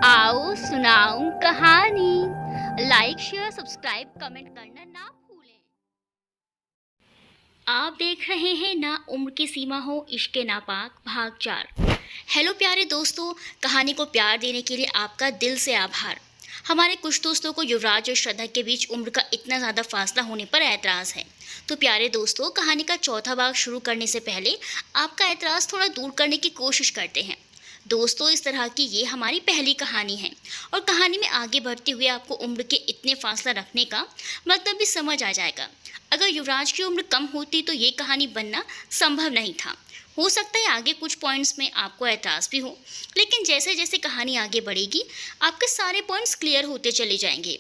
आओ सुनाऊं कहानी। लाइक शेयर सब्सक्राइब कमेंट करना ना भूलें। आप देख रहे हैं ना उम्र की सीमा हो इश्क नापाक भाग 4। हेलो प्यारे दोस्तों, कहानी को प्यार देने के लिए आपका दिल से आभार। हमारे कुछ दोस्तों को युवराज और श्रद्धा के बीच उम्र का इतना ज़्यादा फासला होने पर ऐतराज़ है। तो प्यारे दोस्तों, कहानी का चौथा भाग शुरू करने से पहले आपका ऐतराज़ थोड़ा दूर करने की कोशिश करते हैं। दोस्तों, इस तरह की ये हमारी पहली कहानी है और कहानी में आगे बढ़ते हुए आपको उम्र के इतने फासला रखने का मतलब भी समझ आ जाएगा। अगर युवराज की उम्र कम होती तो ये कहानी बनना संभव नहीं था। हो सकता है आगे कुछ पॉइंट्स में आपको एतराज़ भी हो, लेकिन जैसे जैसे कहानी आगे बढ़ेगी आपके सारे पॉइंट्स क्लियर होते चले जाएंगे।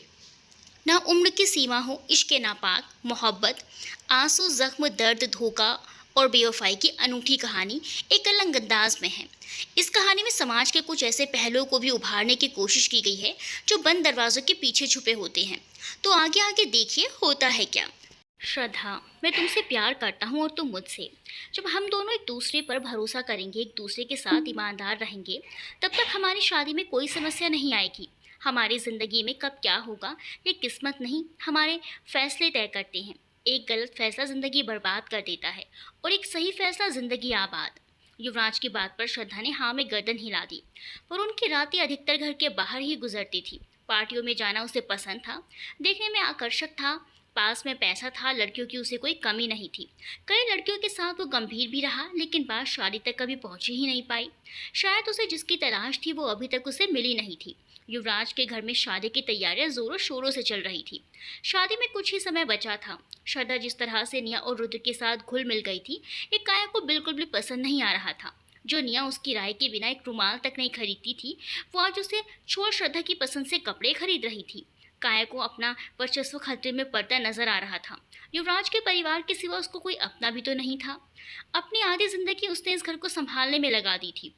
ना उम्र की सीमा हो इश्क नापाक, मोहब्बत, आंसू, जख्म, दर्द, धोखा और बेवफाई की अनूठी कहानी एक अलग अंदाज में है। इस कहानी में समाज के कुछ ऐसे पहलुओं को भी उभारने की कोशिश की गई है जो बंद दरवाजों के पीछे छुपे होते हैं। तो आगे आगे देखिए होता है क्या। श्रद्धा, मैं तुमसे प्यार करता हूँ और तुम मुझसे। जब हम दोनों एक दूसरे पर भरोसा करेंगे, एक दूसरे के साथ ईमानदार रहेंगे, तब तक हमारी शादी में कोई समस्या नहीं आएगी। हमारी ज़िंदगी में कब क्या होगा ये किस्मत नहीं, हमारे फैसले तय करते हैं। एक गलत फैसला ज़िंदगी बर्बाद कर देता है और एक सही फैसला ज़िंदगी आबाद। युवराज की बात पर श्रद्धा ने हाँ में गर्दन हिला दी, पर उनकी रातें अधिकतर घर के बाहर ही गुजरती थी। पार्टियों में जाना उसे पसंद था, देखने में आकर्षक था, पास में पैसा था, लड़कियों की उसे कोई कमी नहीं थी। कई लड़कियों के साथ वो गंभीर भी रहा, लेकिन बात शादी तक कभी पहुंच ही नहीं पाई। शायद उसे जिसकी तलाश थी वो अभी तक उसे मिली नहीं थी। युवराज के घर में शादी की तैयारियां जोरों शोरों से चल रही थी। शादी में कुछ ही समय बचा था। श्रद्धा जिस तरह से निया और रुद्र के साथ घुल मिल गई थी, ये काया को बिल्कुल भी पसंद नहीं आ रहा था। जो निया उसकी राय के बिना एक रुमाल तक नहीं खरीदती थी, वो आज उसे छोड़ श्रद्धा की पसंद से कपड़े खरीद रही थी। काया को अपना वर्चस्व खतरे में पड़ता नजर आ रहा था। युवराज के परिवार के सिवा उसको कोई अपना भी तो नहीं था। अपनी आधी जिंदगी उसने इस घर को संभालने में लगा दी थी।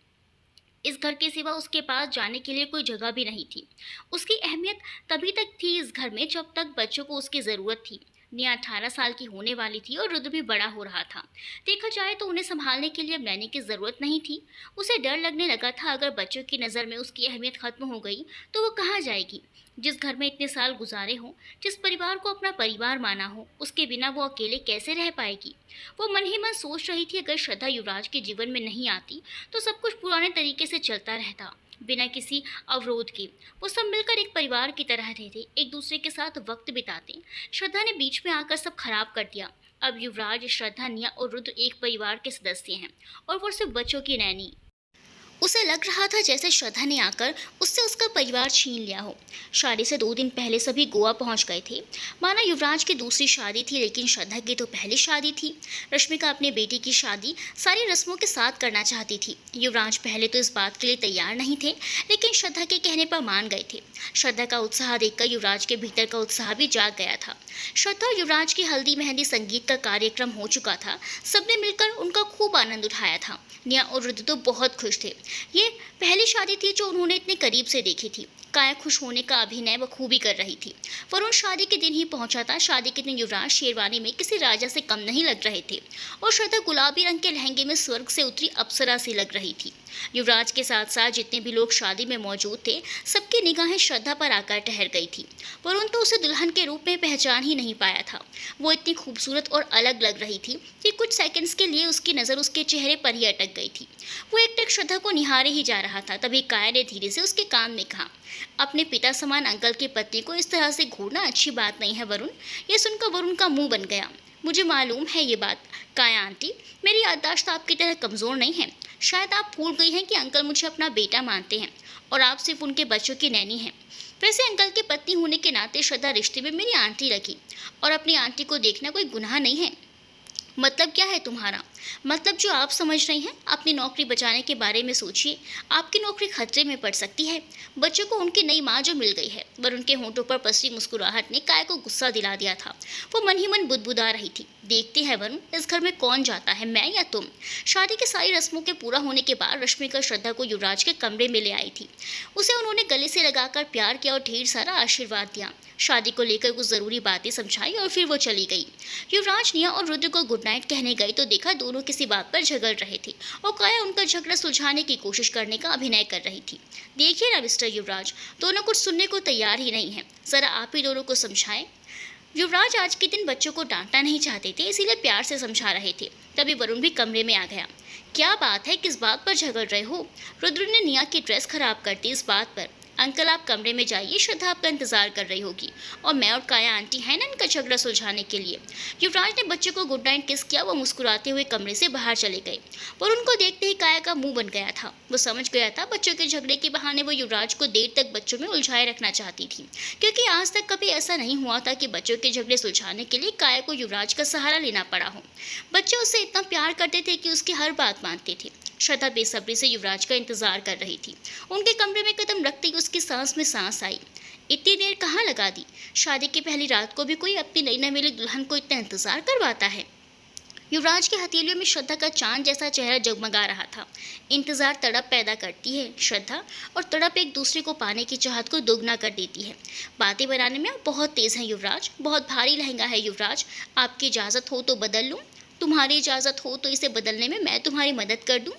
इस घर के सिवा उसके पास जाने के लिए कोई जगह भी नहीं थी। उसकी अहमियत तभी तक थी इस घर में जब तक बच्चों को उसकी ज़रूरत थी। निया 18 साल की होने वाली थी और रुद्र भी बड़ा हो रहा था। देखा जाए तो उन्हें संभालने के लिए अब नैनी की ज़रूरत नहीं थी। उसे डर लगने लगा था अगर बच्चों की नज़र में उसकी अहमियत खत्म हो गई तो वो कहाँ जाएगी। जिस घर में इतने साल गुजारे हों, जिस परिवार को अपना परिवार माना हो, उसके बिना वो अकेले कैसे रह पाएगी। वो मन ही मन सोच रही थी अगर श्रद्धा युवराज के जीवन में नहीं आती तो सब कुछ पुराने तरीके से चलता रहता, बिना किसी अवरोध के। वो सब मिलकर एक परिवार की तरह रहते, एक दूसरे के साथ वक्त बिताते। श्रद्धा ने बीच में आकर सब खराब कर दिया। अब युवराज, श्रद्धा, निया और रुद्र एक परिवार के सदस्य हैं और वो सिर्फ बच्चों की नैनी। उसे लग रहा था जैसे श्रद्धा ने आकर उससे उसका परिवार छीन लिया हो। शादी से 2 दिन पहले सभी गोवा पहुंच गए थे। माना युवराज की दूसरी शादी थी, लेकिन श्रद्धा की तो पहली शादी थी। रश्मिका अपने बेटी की शादी सारी रस्मों के साथ करना चाहती थी। युवराज पहले तो इस बात के लिए तैयार नहीं थे, लेकिन श्रद्धा के कहने पर मान गए थे। श्रद्धा का उत्साह देखकर युवराज के भीतर का उत्साह भी जाग गया था। श्रद्धा और युवराज की हल्दी मेहंदी संगीत का कार्यक्रम हो चुका था। सबने मिलकर उनका खूब आनंद उठाया था। निया और रुद्र तो बहुत खुश थे। ये पहली शादी थी जो उन्होंने इतने करीब से देखी थी। काया खुश होने का अभिनय बखूबी कर रही थी। वरुण शादी के दिन ही पहुंचा था। शादी के दिन युवराज शेरवानी में किसी राजा से कम नहीं लग रहे थे और श्रद्धा गुलाबी रंग के लहंगे में स्वर्ग से उतरी अप्सरा सी लग रही थी। युवराज के साथ साथ जितने भी लोग शादी में मौजूद थे, सबकी निगाहें श्रद्धा पर आकर ठहर गई थी। वरुण तो उसे दुल्हन के रूप में पहचान ही नहीं पाया था। वो इतनी खूबसूरत और अलग लग रही थी कि कुछ सेकंड्स के लिए उसकी नज़र उसके चेहरे पर ही अटक गई थी। वो एकटक श्रद्धा को निहारे ही जा रहा था। तभी काया ने धीरे से उसके कान में कहा, अपने पिता समान अंकल की पत्नी को इस तरह से घूरना अच्छी बात नहीं है वरुण। ये सुनकर वरुण का मुंह बन गया। मुझे मालूम है ये बात काया आंटी, मेरी याददाश्त आपकी तरह कमज़ोर नहीं है। शायद आप भूल गई हैं कि अंकल मुझे अपना बेटा मानते हैं और आप सिर्फ उनके बच्चों की नैनी हैं। वैसे अंकल की पत्नी होने के नाते श्रद्धा रिश्ते में मेरी आंटी लगी और अपनी आंटी को देखना कोई गुनाह नहीं है। मतलब क्या है तुम्हारा? मतलब जो आप समझ रही हैं। अपनी नौकरी बचाने के बारे में सोचिए, आपकी नौकरी खतरे में पड़ सकती है। बच्चों को उनकी नई माँ जो मिल गई है। वरुण के होंठों पर पसरी मुस्कुराहट ने काया को गुस्सा दिला दिया था। वो मन ही मन बुदबुदा रही थी, देखते हैं वरुण इस घर में कौन जाता है, मैं या तुम। शादी की सारी रस्मों के पूरा होने के बाद रश्मिका श्रद्धा को युवराज के कमरे में ले आई थी। उसे उन्होंने गले से लगाकर प्यार किया और ढेर सारा आशीर्वाद दिया। शादी को लेकर कुछ ज़रूरी बातें समझाई और फिर वो चली गई। युवराज, निया और रुद्र को गुड नाइट कहने गई तो देखा दोनों किसी बात पर झगड़ रहे थे और काया उनका झगड़ा सुलझाने की कोशिश करने का अभिनय कर रही थी। देखिए ना मिस्टर युवराज, दोनों कुछ सुनने को तैयार ही नहीं है, जरा आप ही दोनों को समझाएं। युवराज आज के दिन बच्चों को डांटना नहीं चाहते थे, इसीलिए प्यार से समझा रहे थे। तभी वरुण भी कमरे में आ गया। क्या बात है, किस बात पर झगड़ रहे हो? रुद्र ने निया की ड्रेस खराब कर दी इस बात पर। अंकल आप कमरे में जाइए, श्रद्धा आपका इंतजार कर रही होगी और मैं और काया आंटी है ना इनका झगड़ा सुलझाने के लिए। युवराज ने बच्चे को गुड नाइट किस किया, वो मुस्कुराते हुए कमरे से बाहर चले गए। और उनको देखते ही काया का मुंह बन गया था। वो समझ गया था बच्चों के झगड़े के बहाने वो युवराज को देर तक बच्चों में उलझाए रखना चाहती थी, क्योंकि आज तक कभी ऐसा नहीं हुआ था कि बच्चों के झगड़े सुलझाने के लिए काया को युवराज का सहारा लेना पड़ा हो। बच्चे उससे इतना प्यार करते थे कि उसकी हर बात मानते थे। श्रद्धा बेसब्री से युवराज का इंतजार कर रही थी। उनके कमरे में कदम रखते ही उसकी सांस में सांस आई। इतनी देर कहाँ लगा दी? शादी की पहली रात को भी कोई अपनी नई नवेली दुल्हन को इतना इंतजार करवाता है? युवराज की हथेलियों में श्रद्धा का चांद जैसा चेहरा जगमगा रहा था। इंतजार तड़प पैदा करती है श्रद्धा, और तड़प एक दूसरे को पाने की चाहत को दोगुना कर देती है। बातें बनाने में आप बहुत तेज हैं युवराज, बहुत भारी लहंगा है युवराज, आपकी इजाज़त हो तो बदल लूँ? तुम्हारी इजाज़त हो तो इसे बदलने में मैं तुम्हारी मदद कर दूँ?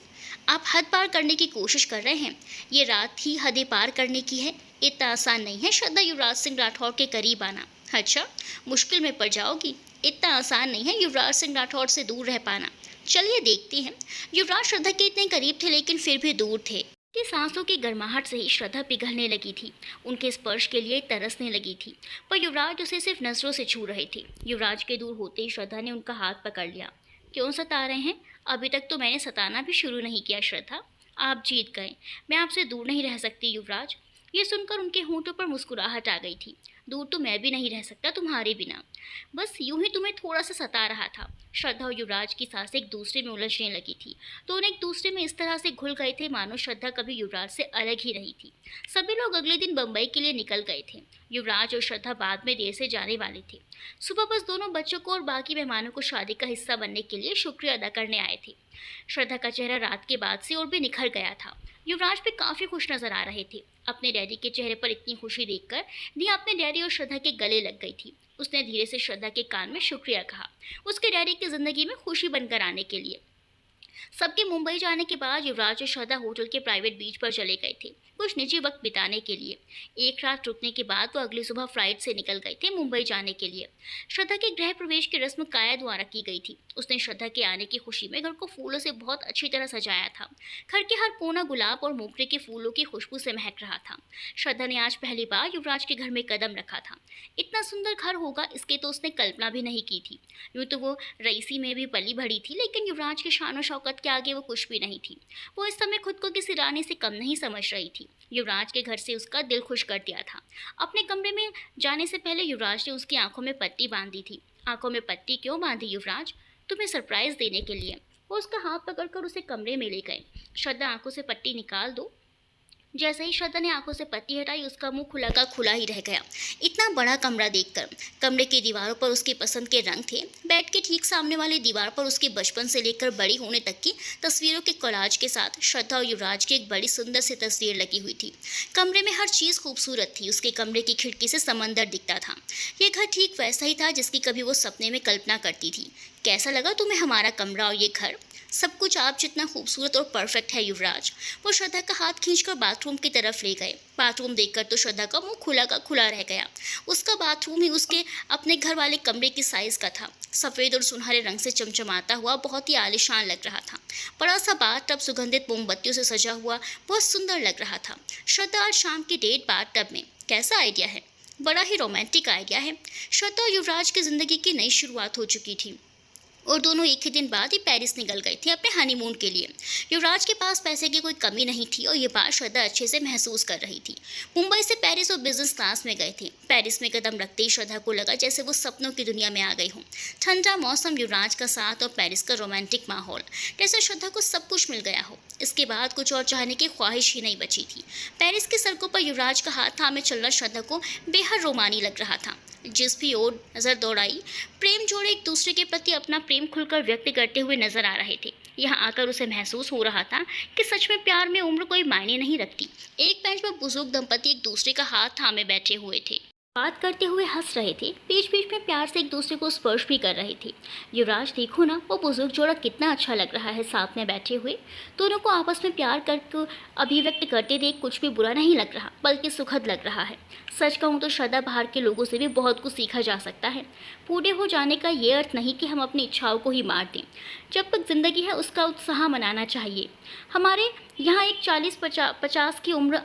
आप हद पार करने की कोशिश कर रहे हैं। ये रात ही हदें पार करने की है, इतना आसान नहीं है श्रद्धा युवराज सिंह राठौर के करीब आना। अच्छा, मुश्किल में पड़ जाओगी। इतना आसान नहीं है युवराज सिंह राठौर से दूर रह पाना। चलिए देखते हैं। युवराज श्रद्धा के इतने करीब थे लेकिन फिर भी दूर थे। कि सांसों की गर्माहट से ही श्रद्धा पिघलने लगी थी। उनके स्पर्श के लिए तरसने लगी थी, पर युवराज उसे सिर्फ नजरों से छू रहे थे। युवराज के दूर होते ही श्रद्धा ने उनका हाथ पकड़ लिया। क्यों सता रहे हैं? अभी तक तो मैंने सताना भी शुरू नहीं किया श्रद्धा। आप जीत गए, मैं आपसे दूर नहीं रह सकती युवराज। ये सुनकर उनके होंठों पर मुस्कुराहट आ गई थी। दूर तो मैं भी नहीं रह सकता तुम्हारे बिना, बस यूं ही तुम्हें थोड़ा सा सता रहा था। श्रद्धा और युवराज की सांसें एक दूसरे में उलझने लगी थी, दोनों एक दूसरे में इस तरह से घुल गए थे मानो श्रद्धा कभी युवराज से अलग ही रही थी। सभी लोग अगले दिन बम्बई के लिए निकल गए थे। युवराज और श्रद्धा बाद में देर से जाने वाले थे। सुबह बस दोनों बच्चों को और बाकी मेहमानों को शादी का हिस्सा बनने के लिए शुक्रिया अदा करने आए थे। श्रद्धा का चेहरा रात के बाद से और भी निखर गया था। युवराज भी काफ़ी खुश नजर आ रहे थे। अपने डैडी के चेहरे पर इतनी खुशी देखकर निया अपने डैडी और श्रद्धा के गले लग गई थी। उसने धीरे से श्रद्धा के कान में शुक्रिया कहा, उसके डैडी की ज़िंदगी में खुशी बनकर आने के लिए। सबके मुंबई जाने के बाद युवराज और श्रद्धा होटल के प्राइवेट बीच पर चले गए थे कुछ निजी वक्त बिताने के लिए। एक रात रुकने के बाद वो अगली सुबह फ्लाइट से निकल गए थे मुंबई जाने के लिए। श्रद्धा के गृह प्रवेश की रस्म काया द्वारा की गई थी। उसने श्रद्धा के आने की खुशी में घर को फूलों से बहुत अच्छी तरह सजाया था। घर के हर कोना गुलाब और मोगरे के फूलों की खुशबू से महक रहा था। श्रद्धा ने आज पहली बार युवराज के घर में कदम रखा था। इतना सुंदर घर होगा इसके तो उसने कल्पना भी नहीं की थी। यूँ तो वो रईसी में भी पली बढ़ी थी, लेकिन युवराज की शान और शौकत के आगे वो कुछ भी नहीं थी। वो इस समय खुद को किसी रानी से कम नहीं समझ रही थी। युवराज के घर से उसका दिल खुश कर दिया था। अपने कमरे में जाने से पहले युवराज ने उसकी आंखों में पट्टी बांधी थी। आंखों में पट्टी क्यों बांधी युवराज? तुम्हें सरप्राइज देने के लिए। वो उसका हाथ पकड़कर उसे कमरे में ले गए। श्रद्धा आंखों से पट्टी निकाल दो। जैसे ही श्रद्धा ने आंखों से पट्टी हटाई उसका मुंह खुला का खुला ही रह गया। इतना बड़ा कमरा देखकर। कमरे की दीवारों पर उसकी पसंद के रंग थे। बेड के ठीक सामने वाली दीवार पर उसके बचपन से लेकर बड़ी होने तक की तस्वीरों के कोलाज के साथ श्रद्धा और युवराज की एक बड़ी सुंदर सी तस्वीर लगी हुई थी। कमरे में हर चीज़ खूबसूरत थी। उसके कमरे की खिड़की से समंदर दिखता था। ये घर ठीक वैसा ही था जिसकी कभी वो सपने में कल्पना करती थी। कैसा लगा तुम्हें हमारा कमरा और ये घर? सब कुछ आप जितना खूबसूरत और परफेक्ट है युवराज। वो श्रद्धा का हाथ खींचकर बाथरूम की तरफ ले गए। बाथरूम देखकर तो श्रद्धा का मुंह खुला का खुला रह गया। उसका बाथरूम ही उसके अपने घर वाले कमरे की साइज़ का था। सफ़ेद और सुनहरे रंग से चमचमाता हुआ बहुत ही आलीशान लग रहा था। बड़ा सा बाथ टब सुगंधित मोमबत्तियों से सजा हुआ बहुत सुंदर लग रहा था। श्रद्धा आज शाम की डेट बाथ टब में, कैसा आइडिया है? बड़ा ही रोमांटिक आइडिया है। श्रद्धा और युवराज की ज़िंदगी की नई शुरुआत हो चुकी थी और दोनों एक ही दिन बाद ही पेरिस निकल गए थे अपने हनीमून के लिए। युवराज के पास पैसे की कोई कमी नहीं थी और ये बात श्रद्धा अच्छे से महसूस कर रही थी। मुंबई से पेरिस और बिजनेस क्लास में गए थे। पेरिस में कदम रखते ही श्रद्धा को लगा जैसे वो सपनों की दुनिया में आ गई हूँ। ठंडा मौसम, युवराज का साथ और पेरिस का रोमांटिक माहौल, जैसे श्रद्धा को सब कुछ मिल गया हो। इसके बाद कुछ और चाहने की ख्वाहिश ही नहीं बची थी। पेरिस की सड़कों पर युवराज का हाथ थामे चलना श्रद्धा को बेहद रोमानी लग रहा था। जिस भी ओर नज़र दौड़ाई, प्रेम जोड़े एक दूसरे के प्रति अपना प्रेम खुलकर व्यक्त करते हुए नजर आ रहे थे। यहाँ आकर उसे महसूस हो रहा था कि सच में प्यार में उम्र कोई मायने नहीं रखती। एक बेंच पर बुजुर्ग दंपति एक दूसरे का हाथ थामे बैठे हुए थे। बात करते हुए हंस रहे थे, बीच बीच में प्यार से एक दूसरे को स्पर्श भी कर रहे थे। युवराज देखो ना, वो बुजुर्ग जोड़ा कितना अच्छा लग रहा है साथ में बैठे हुए। दोनों को आपस में प्यार करके अभिव्यक्त करते देख कुछ भी बुरा नहीं लग रहा, बल्कि सुखद लग रहा है। सच कहूँ तो श्रद्धा, बाहर के लोगों से भी बहुत कुछ सीखा जा सकता है। बूढ़े हो जाने का ये अर्थ नहीं कि हम अपनी इच्छाओं को ही मार दें। जब तक जिंदगी है उसका उत्साह मनाना चाहिए। हमारे यहाँ एक 40-50 की उम्र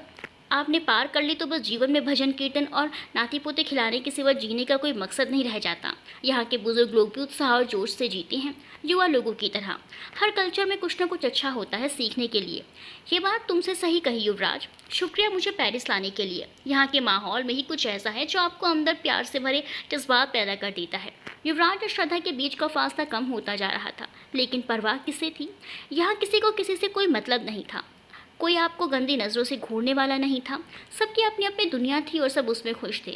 आपने पार कर ली तो बस जीवन में भजन कीर्तन और नाती पोते खिलाने के सिवा जीने का कोई मकसद नहीं रह जाता। यहाँ के बुजुर्ग लोग भी उत्साह और जोश से जीते हैं, युवा लोगों की तरह। हर कल्चर में कुछ ना कुछ अच्छा होता है सीखने के लिए। ये बात तुमसे सही कही युवराज। शुक्रिया मुझे पेरिस लाने के लिए। यहाँ के माहौल में ही कुछ ऐसा है जो आपको अंदर प्यार से भरे जज्बात पैदा कर देता है। युवराज और श्रद्धा के बीच का फासला कम होता जा रहा था, लेकिन परवाह किससे थी? यहाँ किसी को किसी से कोई मतलब नहीं था। कोई आपको गंदी नज़रों से घूरने वाला नहीं था। सबकी अपनी अपनी दुनिया थी और सब उसमें खुश थे।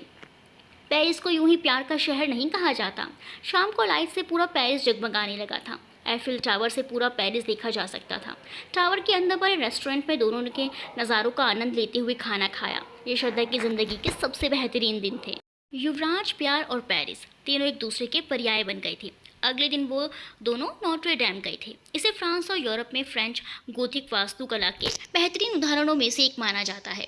पेरिस को यूं ही प्यार का शहर नहीं कहा जाता। शाम को लाइट से पूरा पेरिस जगमगाने लगा था। एफिल टावर से पूरा पेरिस देखा जा सकता था। टावर के अंदर बड़े रेस्टोरेंट में दोनों के नज़ारों का आनंद लेते हुए खाना खाया। ये श्रद्धा की ज़िंदगी के सबसे बेहतरीन दिन थे। युवराज, प्यार और पेरिस तीनों एक दूसरे के पर्याय बन गए थे। अगले दिन वो दोनों नोट्रे डैम गए थे। इसे फ्रांस और यूरोप में फ्रेंच गोथिक वास्तुकला के बेहतरीन उदाहरणों में से एक माना जाता है।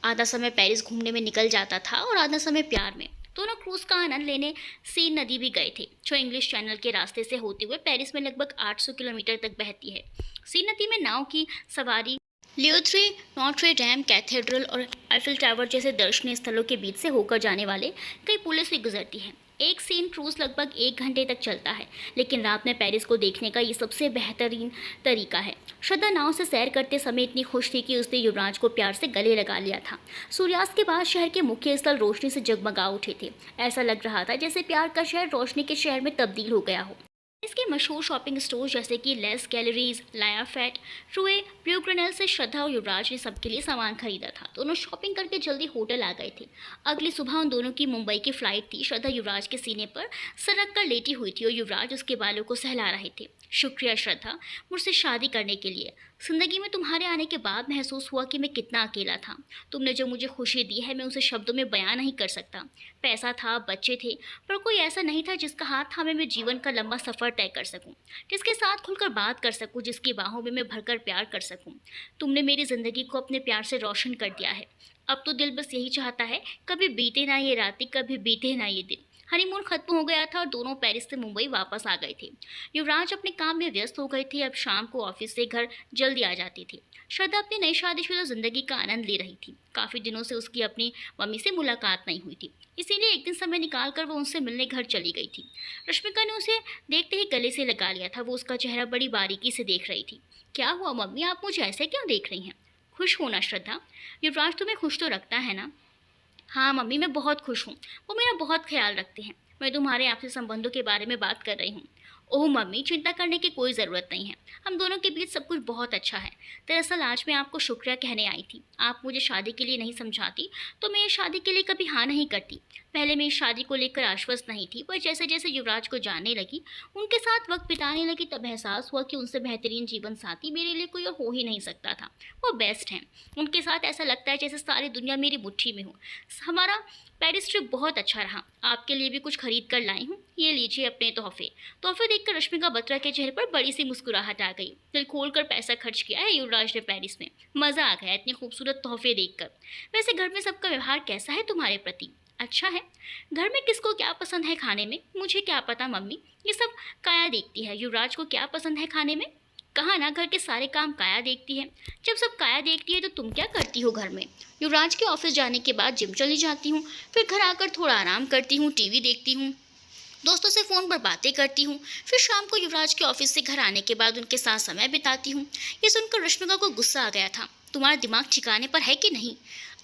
आधा समय पेरिस घूमने में निकल जाता था और आधा समय प्यार में। दोनों क्रूज का आनंद लेने सीन नदी भी गए थे, जो इंग्लिश चैनल के रास्ते से होते हुए पेरिस में लगभग 800 किलोमीटर तक बहती है। सीन नदी में नाव की सवारी लियोथ्रे, नोट्रे डैम कैथेड्रल और आईफिल टावर जैसे दर्शनीय स्थलों के बीच से होकर जाने वाले कई पुलों से गुजरती है। एक सीन क्रूज लगभग 1 घंटे तक चलता है, लेकिन रात में पेरिस को देखने का ये सबसे बेहतरीन तरीका है। श्रद्धा नाव से सैर करते समय इतनी खुश थी कि उसने युवराज को प्यार से गले लगा लिया था। सूर्यास्त के बाद शहर के मुख्य स्थल रोशनी से जगमगा उठे थे। ऐसा लग रहा था जैसे प्यार का शहर रोशनी के शहर में तब्दील हो गया हो। इसके मशहूर शॉपिंग स्टोर जैसे कि लेस गैलरीज, लायाफेट, ट्रूए, ब्यूग्रेनल से श्रद्धा और युवराज ने सबके लिए सामान खरीदा था। दोनों शॉपिंग करके जल्दी होटल आ गए थे। अगली सुबह उन दोनों की मुंबई की फ्लाइट थी। श्रद्धा युवराज के सीने पर सरक कर लेटी हुई थी और युवराज उसके बालों को सहला रहे थे। शुक्रिया श्रद्धा, मुझसे शादी करने के लिए। जिंदगी में तुम्हारे आने के बाद महसूस हुआ कि मैं कितना अकेला था। तुमने जो मुझे खुशी दी है मैं उसे शब्दों में बयां नहीं कर सकता। पैसा था, बच्चे थे, पर कोई ऐसा नहीं था जिसका हाथ थामे मैं जीवन का लंबा सफ़र तय कर सकूं, जिसके साथ खुलकर बात कर सकूं, जिसकी बाहों में मैं भरकर प्यार कर सकूं। तुमने मेरी ज़िंदगी को अपने प्यार से रोशन कर दिया है। अब तो दिल बस यही चाहता है, कभी बीते ना ये रातें, कभी बीते ना ये दिन। हनीमून खत्म हो गया था और दोनों पेरिस से मुंबई वापस आ गए थे। युवराज अपने काम में व्यस्त हो गए थे। अब शाम को ऑफिस से घर जल्दी आ जाती थी। श्रद्धा अपनी नई शादीशुदा जिंदगी का आनंद ले रही थी। काफ़ी दिनों से उसकी अपनी मम्मी से मुलाकात नहीं हुई थी, इसीलिए एक दिन समय निकाल कर वो उनसे मिलने घर चली गई थी। रश्मिका ने उसे देखते ही गले से लगा लिया था। वो उसका चेहरा बड़ी बारीकी से देख रही थी। क्या हुआ मम्मी, आप मुझे ऐसे क्यों देख रही हैं? खुश होना श्रद्धा, युवराज तुम्हें खुश तो रखता है ना? हाँ मम्मी, मैं बहुत खुश हूँ। वो मेरा बहुत ख्याल रखते हैं। मैं तुम्हारे आपसे संबंधों के बारे में बात कर रही हूँ। ओह मम्मी, चिंता करने की कोई ज़रूरत नहीं है। हम दोनों के बीच सब कुछ बहुत अच्छा है। दरअसल आज मैं आपको शुक्रिया कहने आई थी। आप मुझे शादी के लिए नहीं समझाती तो मैं इस शादी के लिए कभी हाँ नहीं करती। पहले मैं इस शादी को लेकर आश्वस्त नहीं थी, पर जैसे जैसे युवराज को जानने लगी, उनके साथ वक्त बिताने लगी, तब एहसास हुआ कि उनसे बेहतरीन जीवन साथी मेरे लिए कोई और हो ही नहीं सकता था। वो बेस्ट हैं। उनके साथ ऐसा लगता है जैसे सारी दुनिया मेरी मुट्ठी में हो। हमारा पेरिस ट्रिप बहुत अच्छा रहा। आपके लिए भी कुछ खरीद कर लाई हूँ, ये लीजिए अपने तोहफे। तोहफे देखकर रश्मिका बत्रा के चेहरे पर बड़ी सी मुस्कुराहट आ गई। दिल खोल कर पैसा खर्च किया है युवराज ने पेरिस में। मज़ा आ गया इतने खूबसूरत तोहफे देखकर। वैसे घर में सबका व्यवहार कैसा है तुम्हारे प्रति? अच्छा है। घर में किसको क्या पसंद है खाने में? मुझे क्या पता मम्मी, ये सब काया देखती है। युवराज को क्या पसंद है खाने में? कहा ना, घर के सारे काम काया देखती है। जब सब काया देखती है तो तुम क्या करती हो घर में? युवराज के ऑफिस जाने के बाद जिम चली जाती हूँ, फिर घर आकर थोड़ा आराम करती हूँ, टीवी देखती हूँ, दोस्तों से फ़ोन पर बातें करती हूँ, फिर शाम को युवराज के ऑफिस से घर आने के बाद उनके साथ समय बिताती हूँ। ये सुनकर रश्मिका को गुस्सा आ गया था। तुम्हारा दिमाग ठिकाने पर है कि नहीं?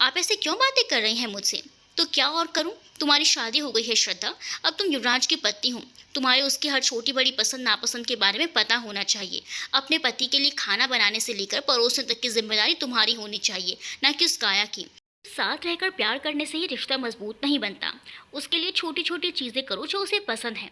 आप ऐसे क्यों बातें कर रही हैं मुझसे? तो क्या और करूं? तुम्हारी शादी हो गई है श्रद्धा, अब तुम युवराज की पत्नी हो। तुम्हारे उसकी हर छोटी बड़ी पसंद नापसंद के बारे में पता होना चाहिए। अपने पति के लिए खाना बनाने से लेकर परोसने तक की जिम्मेदारी तुम्हारी होनी चाहिए, ना कि उस काया की। साथ रहकर प्यार करने से ही रिश्ता मजबूत नहीं बनता। उसके लिए छोटी छोटी चीज़ें करो जो उसे पसंद है।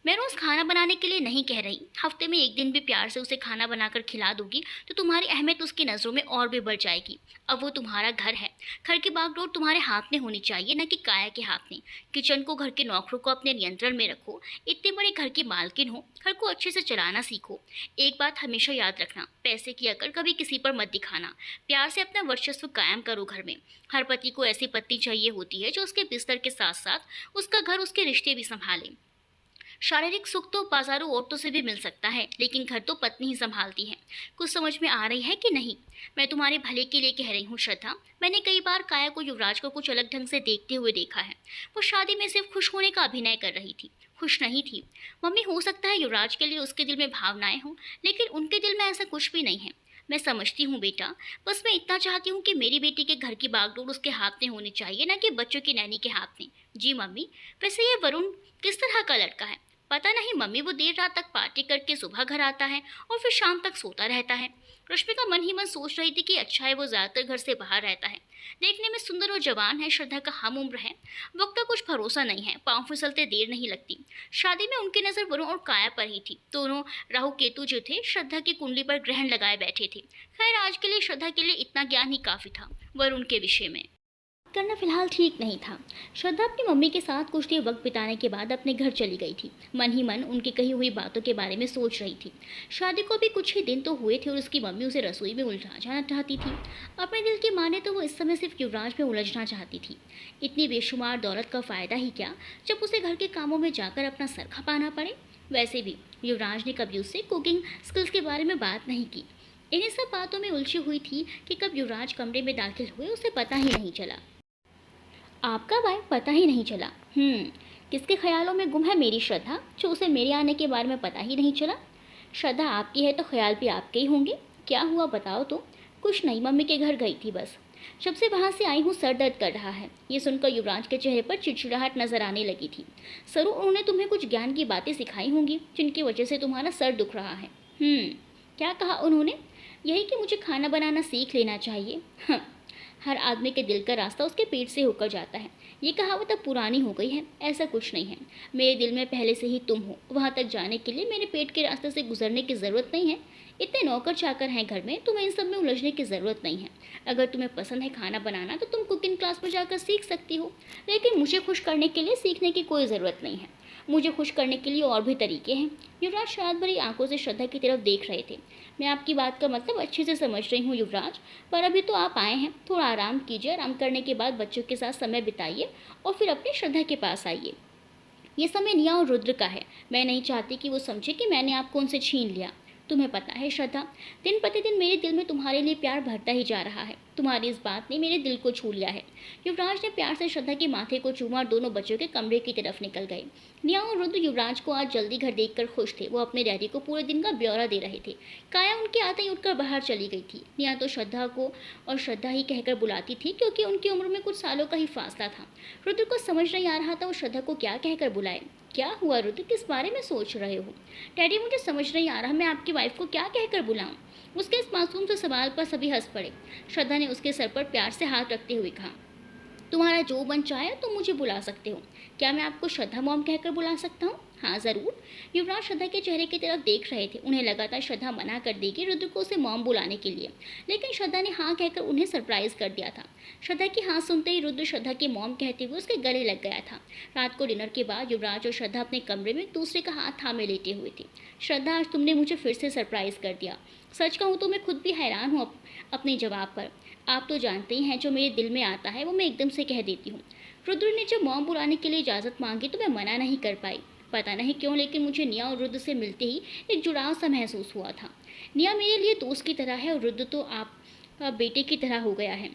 मैं रोज़ खाना बनाने के लिए नहीं कह रही, हफ्ते में एक दिन भी प्यार से उसे खाना बनाकर खिला दूंगी तो तुम्हारी अहमियत उसकी नज़रों में और भी बढ़ जाएगी। अब वो तुम्हारा घर है, घर की बागडोर तुम्हारे हाथ में होनी चाहिए, न कि काया के हाथ में। किचन को, घर के नौकरों को अपने नियंत्रण में रखो। इतने बड़े घर की मालकिन हो, घर को अच्छे से चलाना सीखो। एक बात हमेशा याद रखना, पैसे की अकड़ कभी किसी पर मत दिखाना। प्यार से अपना वर्चस्व कायम करो घर में। हर पति को ऐसी पत्नी चाहिए होती है जो उसके बिस्तर के साथ साथ उसका घर, उसके रिश्ते भी संभाले। शारीरिक सुख तो बाजारू औरतों से भी मिल सकता है, लेकिन घर तो पत्नी ही संभालती है। कुछ समझ में आ रही है कि नहीं? मैं तुम्हारे भले के लिए कह रही हूँ श्रद्धा। मैंने कई बार काया को युवराज को कुछ अलग ढंग से देखते हुए देखा है। वो शादी में सिर्फ खुश होने का अभिनय कर रही थी, खुश नहीं थी। मम्मी, हो सकता है युवराज के लिए उसके दिल में भावनाएं हों, लेकिन उनके दिल में ऐसा कुछ भी नहीं है। मैं समझती हूँ बेटा, बस मैं इतना चाहती हूँ कि मेरी बेटी के घर की बागडोर उसके हाथ में होनी चाहिए, ना कि बच्चों की नैनी के हाथ में। जी मम्मी। वैसे ये वरुण किस तरह का लड़का है? पता नहीं मम्मी, वो देर रात तक पार्टी करके सुबह घर आता है और फिर शाम तक सोता रहता है। रश्मिका मन ही मन सोच रही थी कि अच्छा है वो ज़्यादातर घर से बाहर रहता है। देखने में सुंदर और जवान है, श्रद्धा का हम उम्र है। वक्त का कुछ भरोसा नहीं है, पाँव फिसलते देर नहीं लगती। शादी में उनकी नज़र वरुण और काया पर ही थी। दोनों राहु केतु जो थे, श्रद्धा की कुंडली पर ग्रहण लगाए बैठे थे। खैर, आज के लिए श्रद्धा के लिए इतना ज्ञान ही काफ़ी था वरुण के विषय में। करना फिलहाल ठीक नहीं था। श्रद्धा अपनी मम्मी के साथ कुछ देर वक्त बिताने के बाद अपने घर चली गई थी। मन ही मन उनकी कही हुई बातों के बारे में सोच रही थी। शादी को भी कुछ ही दिन तो हुए थे और उसकी मम्मी उसे रसोई में उलझा जाना चाहती थी। अपने दिल की माने तो वो इस समय सिर्फ युवराज में उलझना चाहती थी। इतनी बेशुमार दौलत का फ़ायदा ही क्या जब उसे घर के कामों में जाकर अपना सर खपाना पड़े। वैसे भी युवराज ने कभी उससे कुकिंग स्किल्स के बारे में बात नहीं की। इन्हीं सब बातों में उलझी हुई थी कि कब युवराज कमरे में दाखिल हुए उसे पता ही नहीं चला। आपका भाई पता ही नहीं चला। किसके ख्यालों में गुम है मेरी श्रद्धा, जो उसे मेरे आने के बारे में पता ही नहीं चला? श्रद्धा आपकी है तो ख्याल भी आपके ही होंगे। क्या हुआ बताओ तो? कुछ नहीं, मम्मी के घर गई थी बस। जब से वहाँ से आई हूँ सर दर्द कर रहा है। ये सुनकर युवराज के चेहरे पर चिड़चिड़ाहट नजर आने लगी थी। सरू, उन्होंने तुम्हें कुछ ज्ञान की बातें सिखाई होंगी जिनकी वजह से तुम्हारा सर दुख रहा है। क्या कहा उन्होंने? यही कि मुझे खाना बनाना सीख लेना चाहिए। हर आदमी के दिल का रास्ता उसके पेट से होकर जाता है। ये कहावत अब पुरानी हो गई है, ऐसा कुछ नहीं है। मेरे दिल में पहले से ही तुम हो। वहाँ तक जाने के लिए मेरे पेट के रास्ते से गुजरने की ज़रूरत नहीं है। इतने नौकर चाकर हैं घर में, तुम्हें इन सब में उलझने की ज़रूरत नहीं है। अगर तुम्हें पसंद है खाना बनाना तो तुम कुकिंग क्लास पर जाकर सीख सकती हो, लेकिन मुझे खुश करने के लिए सीखने की कोई ज़रूरत नहीं है। मुझे खुश करने के लिए और भी तरीके हैं। युवराज शराब भरी आंखों से श्रद्धा की तरफ देख रहे थे। मैं आपकी बात का मतलब अच्छे से समझ रही हूँ युवराज, पर अभी तो आप आए हैं, थोड़ा आराम कीजिए। आराम करने के बाद बच्चों के साथ समय बिताइए और फिर अपनी श्रद्धा के पास आइए। ये समय निया और रुद्र का है। मैं नहीं चाहती कि वो समझे कि मैंने आपको उनसे छीन लिया। तुम्हें पता है श्रद्धा, दिन प्रतिदिन मेरे दिल में तुम्हारे लिए प्यार बढ़ता ही जा रहा है। तुम्हारी इस बात ने मेरे दिल को छू लिया है। युवराज ने प्यार से श्रद्धा के माथे को चूमा और दोनों बच्चों के कमरे की तरफ निकल गए। निया और रुद्र युवराज को आज जल्दी घर देखकर खुश थे। वो अपने डैडी को पूरे दिन का ब्यौरा दे रहे थे। काया उनके आते ही उठकर बाहर चली गई थी। निया तो श्रद्धा को और श्रद्धा ही कहकर बुलाती थी, क्योंकि उनकी उम्र में कुछ सालों का ही फासला था। रुद्र को समझ नहीं आ रहा था वो श्रद्धा को क्या कहकर बुलाए। क्या हुआ रुद्र, किस बारे में सोच रहे हो? डैडी, मुझे समझ नहीं आ रहा मैं आपकी वाइफ को क्या कहकर बुलाऊं। उसके इस मासूम से सवाल पर सभी हंस पड़े। श्रद्धा ने उसके सर पर प्यार से हाथ रखते हुए कहा, तुम्हारा जो मन चाहे तुम मुझे बुला सकते हो। क्या मैं आपको श्रद्धा मॉम कहकर बुला सकता हूँ? हाँ ज़रूर। युवराज श्रद्धा के चेहरे की तरफ देख रहे थे। उन्हें लगा था श्रद्धा मना कर देगी रुद्र को उसे मॉम बुलाने के लिए, लेकिन श्रद्धा ने हाँ कहकर उन्हें सरप्राइज कर दिया था। श्रद्धा की हाँ सुनते ही रुद्र श्रद्धा की मॉम कहते हुए उसके गले लग गया था। रात को डिनर के बाद युवराज और श्रद्धा अपने कमरे में दूसरे का हाथ थामे लेटे हुए थे। श्रद्धा, आज तुमने मुझे फिर से सरप्राइज कर दिया। सच कहूँ तो मैं खुद भी हैरान हूँ अपने जवाब पर। आप तो जानते ही हैं जो मेरे दिल में आता है वो मैं एकदम से कह देती हूँ। रुद्र ने जब मॉम बुलाने के लिए इजाज़त मांगी तो मैं मना नहीं कर पाई। पता नहीं क्यों, लेकिन मुझे निया और रुद्र से मिलते ही एक जुड़ाव सा महसूस हुआ था। निया मेरे लिए दोस्त की तरह है और रुद्र तो आप बेटे की तरह हो गया है।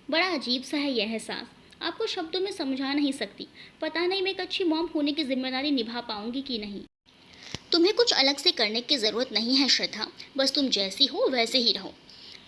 बड़ा अजीब सा है यह एहसास, आपको शब्दों में समझा नहीं सकती। पता नहीं मैं एक अच्छी मॉम होने की जिम्मेदारी निभा पाऊंगी कि नहीं। तुम्हें कुछ अलग से करने की ज़रूरत नहीं है श्रद्धा, बस तुम जैसी हो वैसे ही रहो।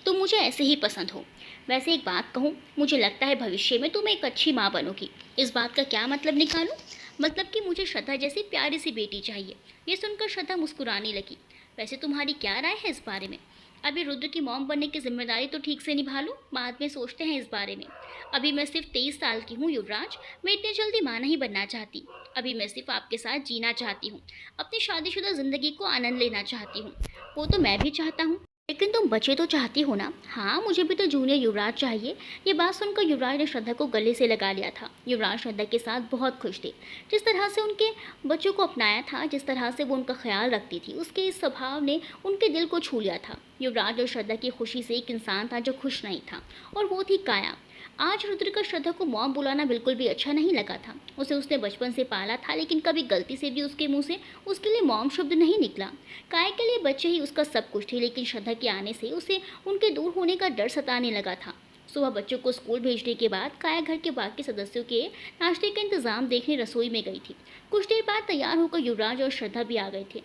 तुम मुझे ऐसे ही पसंद हो। वैसे एक बात कहूँ, मुझे लगता है भविष्य में तुम एक अच्छी माँ बनोगी। इस बात का क्या मतलब निकालूं? मतलब कि मुझे श्रद्धा जैसी प्यारी सी बेटी चाहिए। ये सुनकर श्रद्धा मुस्कुराने लगी। वैसे तुम्हारी क्या राय है इस बारे में? अभी रुद्र की मॉम बनने की जिम्मेदारी तो ठीक से निभा लूं, बाद में सोचते हैं इस बारे में। अभी मैं सिर्फ 23 साल की हूँ युवराज, मैं इतनी जल्दी माँ नहीं बनना चाहती। अभी मैं सिर्फ आपके साथ जीना चाहती हूँ, अपनी शादीशुदा जिंदगी को आनंद लेना चाहती हूँ। वो तो मैं भी चाहता हूँ, लेकिन तुम बच्चे तो चाहती हो ना। हाँ, मुझे भी तो जूनियर युवराज चाहिए। ये बात सुनकर युवराज ने श्रद्धा को गले से लगा लिया था। युवराज श्रद्धा के साथ बहुत खुश थे। जिस तरह से उनके बच्चों को अपनाया था, जिस तरह से वो उनका ख्याल रखती थी, उसके इस स्वभाव ने उनके दिल को छू लिया था। युवराज और श्रद्धा की खुशी से एक इंसान था जो खुश नहीं था, और वो थी काया। आज रुद्र का श्रद्धा को मॉम बुलाना बिल्कुल भी अच्छा नहीं लगा था। उसे उसने बचपन से पाला था, लेकिन कभी गलती से भी उसके मुंह से उसके लिए मॉम शब्द नहीं निकला। काया के लिए बच्चे ही उसका सब कुछ थे, लेकिन श्रद्धा के आने से उसे उनके दूर होने का डर सताने लगा था। सुबह बच्चों को स्कूल भेजने के बाद काया घर के बाकी सदस्यों के नाश्ते का इंतजाम देखने रसोई में गई थी। कुछ देर बाद तैयार होकर युवराज और श्रद्धा भी आ गए थे।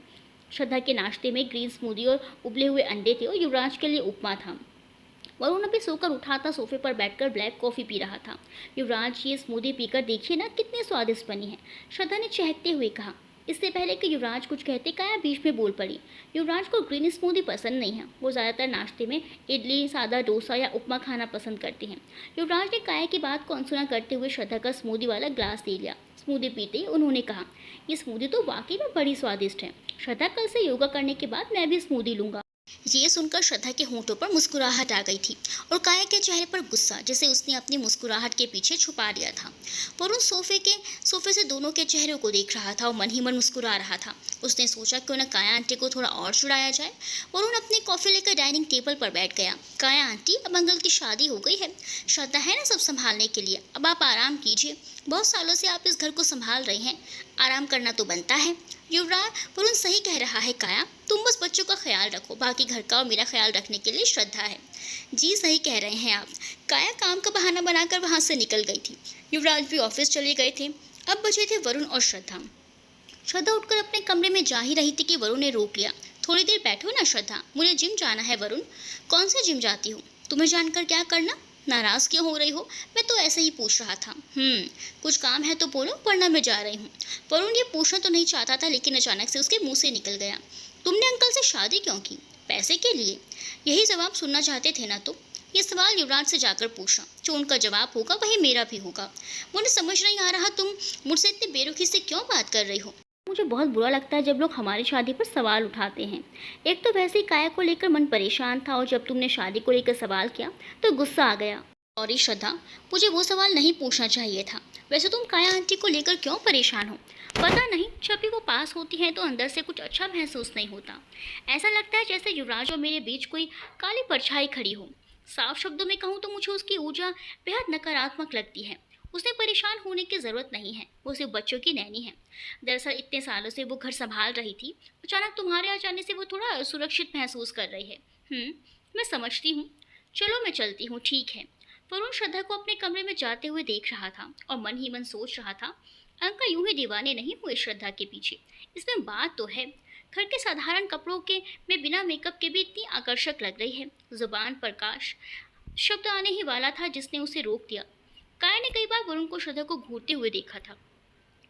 श्रद्धा के नाश्ते में ग्रीन स्मूदी और उबले हुए अंडे थे, और युवराज के लिए उपमा था। वरुण अभी सोकर उठा था, सोफे पर बैठकर ब्लैक कॉफ़ी पी रहा था। युवराज, ये स्मूदी पीकर देखिए ना, कितनी स्वादिष्ट बनी है, श्रद्धा ने चहकते हुए कहा। इससे पहले कि युवराज कुछ कहते, काया बीच में बोल पड़ी। युवराज को ग्रीन स्मूदी पसंद नहीं है। वो ज़्यादातर नाश्ते में इडली, सादा डोसा या उपमा खाना पसंद करते हैं। युवराज ने काया की बात को अनसुना करते हुए श्रद्धा का स्मूदी वाला ग्लास दे लिया। स्मूदी पीते ही उन्होंने कहा, ये स्मूदी तो वाकई में बड़ी स्वादिष्ट है। श्रद्धा, कल से योगा करने के बाद मैं भी स्मूदी लूँगा। ये सुनकर श्रद्धा के होंठों पर मुस्कुराहट आ गई थी, और काया के चेहरे पर गुस्सा, जिसे उसने अपनी मुस्कुराहट के पीछे छुपा लिया था। वरुण सोफे से दोनों के चेहरों को देख रहा था और मन ही मन मुस्कुरा रहा था। उसने सोचा क्यों न काया आंटी को थोड़ा और चिढ़ाया जाए। वरुण अपनी कॉफ़ी लेकर डाइनिंग टेबल पर बैठ गया। काया आंटी, अब अंकल की शादी हो गई है, श्रद्धा है ना सब संभालने के लिए, अब आप आराम कीजिए। बहुत सालों से आप इस घर को संभाल रहे हैं, आराम करना तो बनता है। युवराज, वरुण सही कह रहा है काया, तुम बस बच्चों का ख्याल रखो, बाकी घर का और मेरा ख्याल रखने के लिए श्रद्धा है। जी सही कह रहे हैं आप। काया काम का बहाना बनाकर वहाँ से निकल गई थी। युवराज भी ऑफिस चले गए थे। अब बचे थे वरुण और श्रद्धा। श्रद्धा उठकर अपने कमरे में जा ही रही थी कि वरुण ने रोक लिया। थोड़ी देर बैठो ना श्रद्धा, मुझे जिम जाना है। वरुण, कौन से जिम जाती हो? तुम्हें जानकर क्या करना? नाराज़ क्यों हो रही हो? मैं तो ऐसे ही पूछ रहा था। कुछ काम है तो बोलो, वरना मैं जा रही हूँ। वरुण ये पूछना तो नहीं चाहता था, लेकिन अचानक से उसके मुंह से निकल गया, तुमने अंकल से शादी क्यों की? पैसे के लिए? यही जवाब सुनना चाहते थे ना तुम? ये सवाल युवराज से जाकर पूछा। जो उनका जवाब होगा वही मेरा भी होगा। मुझे समझ नहीं आ रहा तुम मुझसे इतनी बेरुखी से क्यों बात कर रही हो। मुझे बहुत बुरा लगता है जब लोग हमारी शादी पर सवाल उठाते हैं। एक तो वैसे ही काया को लेकर मन परेशान था, और जब तुमने शादी को लेकर सवाल किया तो गुस्सा आ गया। सॉरी श्रद्धा, मुझे वो सवाल नहीं पूछना चाहिए था। वैसे तुम काया आंटी को लेकर क्यों परेशान हो? पता नहीं, जब भी वो पास होती है तो अंदर से कुछ अच्छा महसूस नहीं होता। ऐसा लगता है जैसे युवराज और मेरे बीच कोई काली परछाई खड़ी हो। साफ शब्दों में कहूँ तो मुझे उसकी ऊर्जा बेहद नकारात्मक लगती है। उसे परेशान होने की ज़रूरत नहीं है, वो सिर्फ बच्चों की नैनी है। दरअसल इतने सालों से वो घर संभाल रही थी, अचानक तुम्हारे आ जाने से वो थोड़ा असुरक्षित महसूस कर रही है। मैं समझती हूँ, चलो मैं चलती हूँ, ठीक है। वरुण श्रद्धा को अपने कमरे में जाते हुए देख रहा था और मन ही मन सोच रहा था, अंकल यूं ही दीवाने नहीं हुए श्रद्धा के पीछे, इसमें बात तो है। घर के साधारण कपड़ों के में बिना मेकअप के भी इतनी आकर्षक लग रही है। जुबान पर काश शब्द आने ही वाला था, जिसने उसे रोक दिया। काया ने कई बार वरुण को श्रद्धा को घूरते हुए देखा था।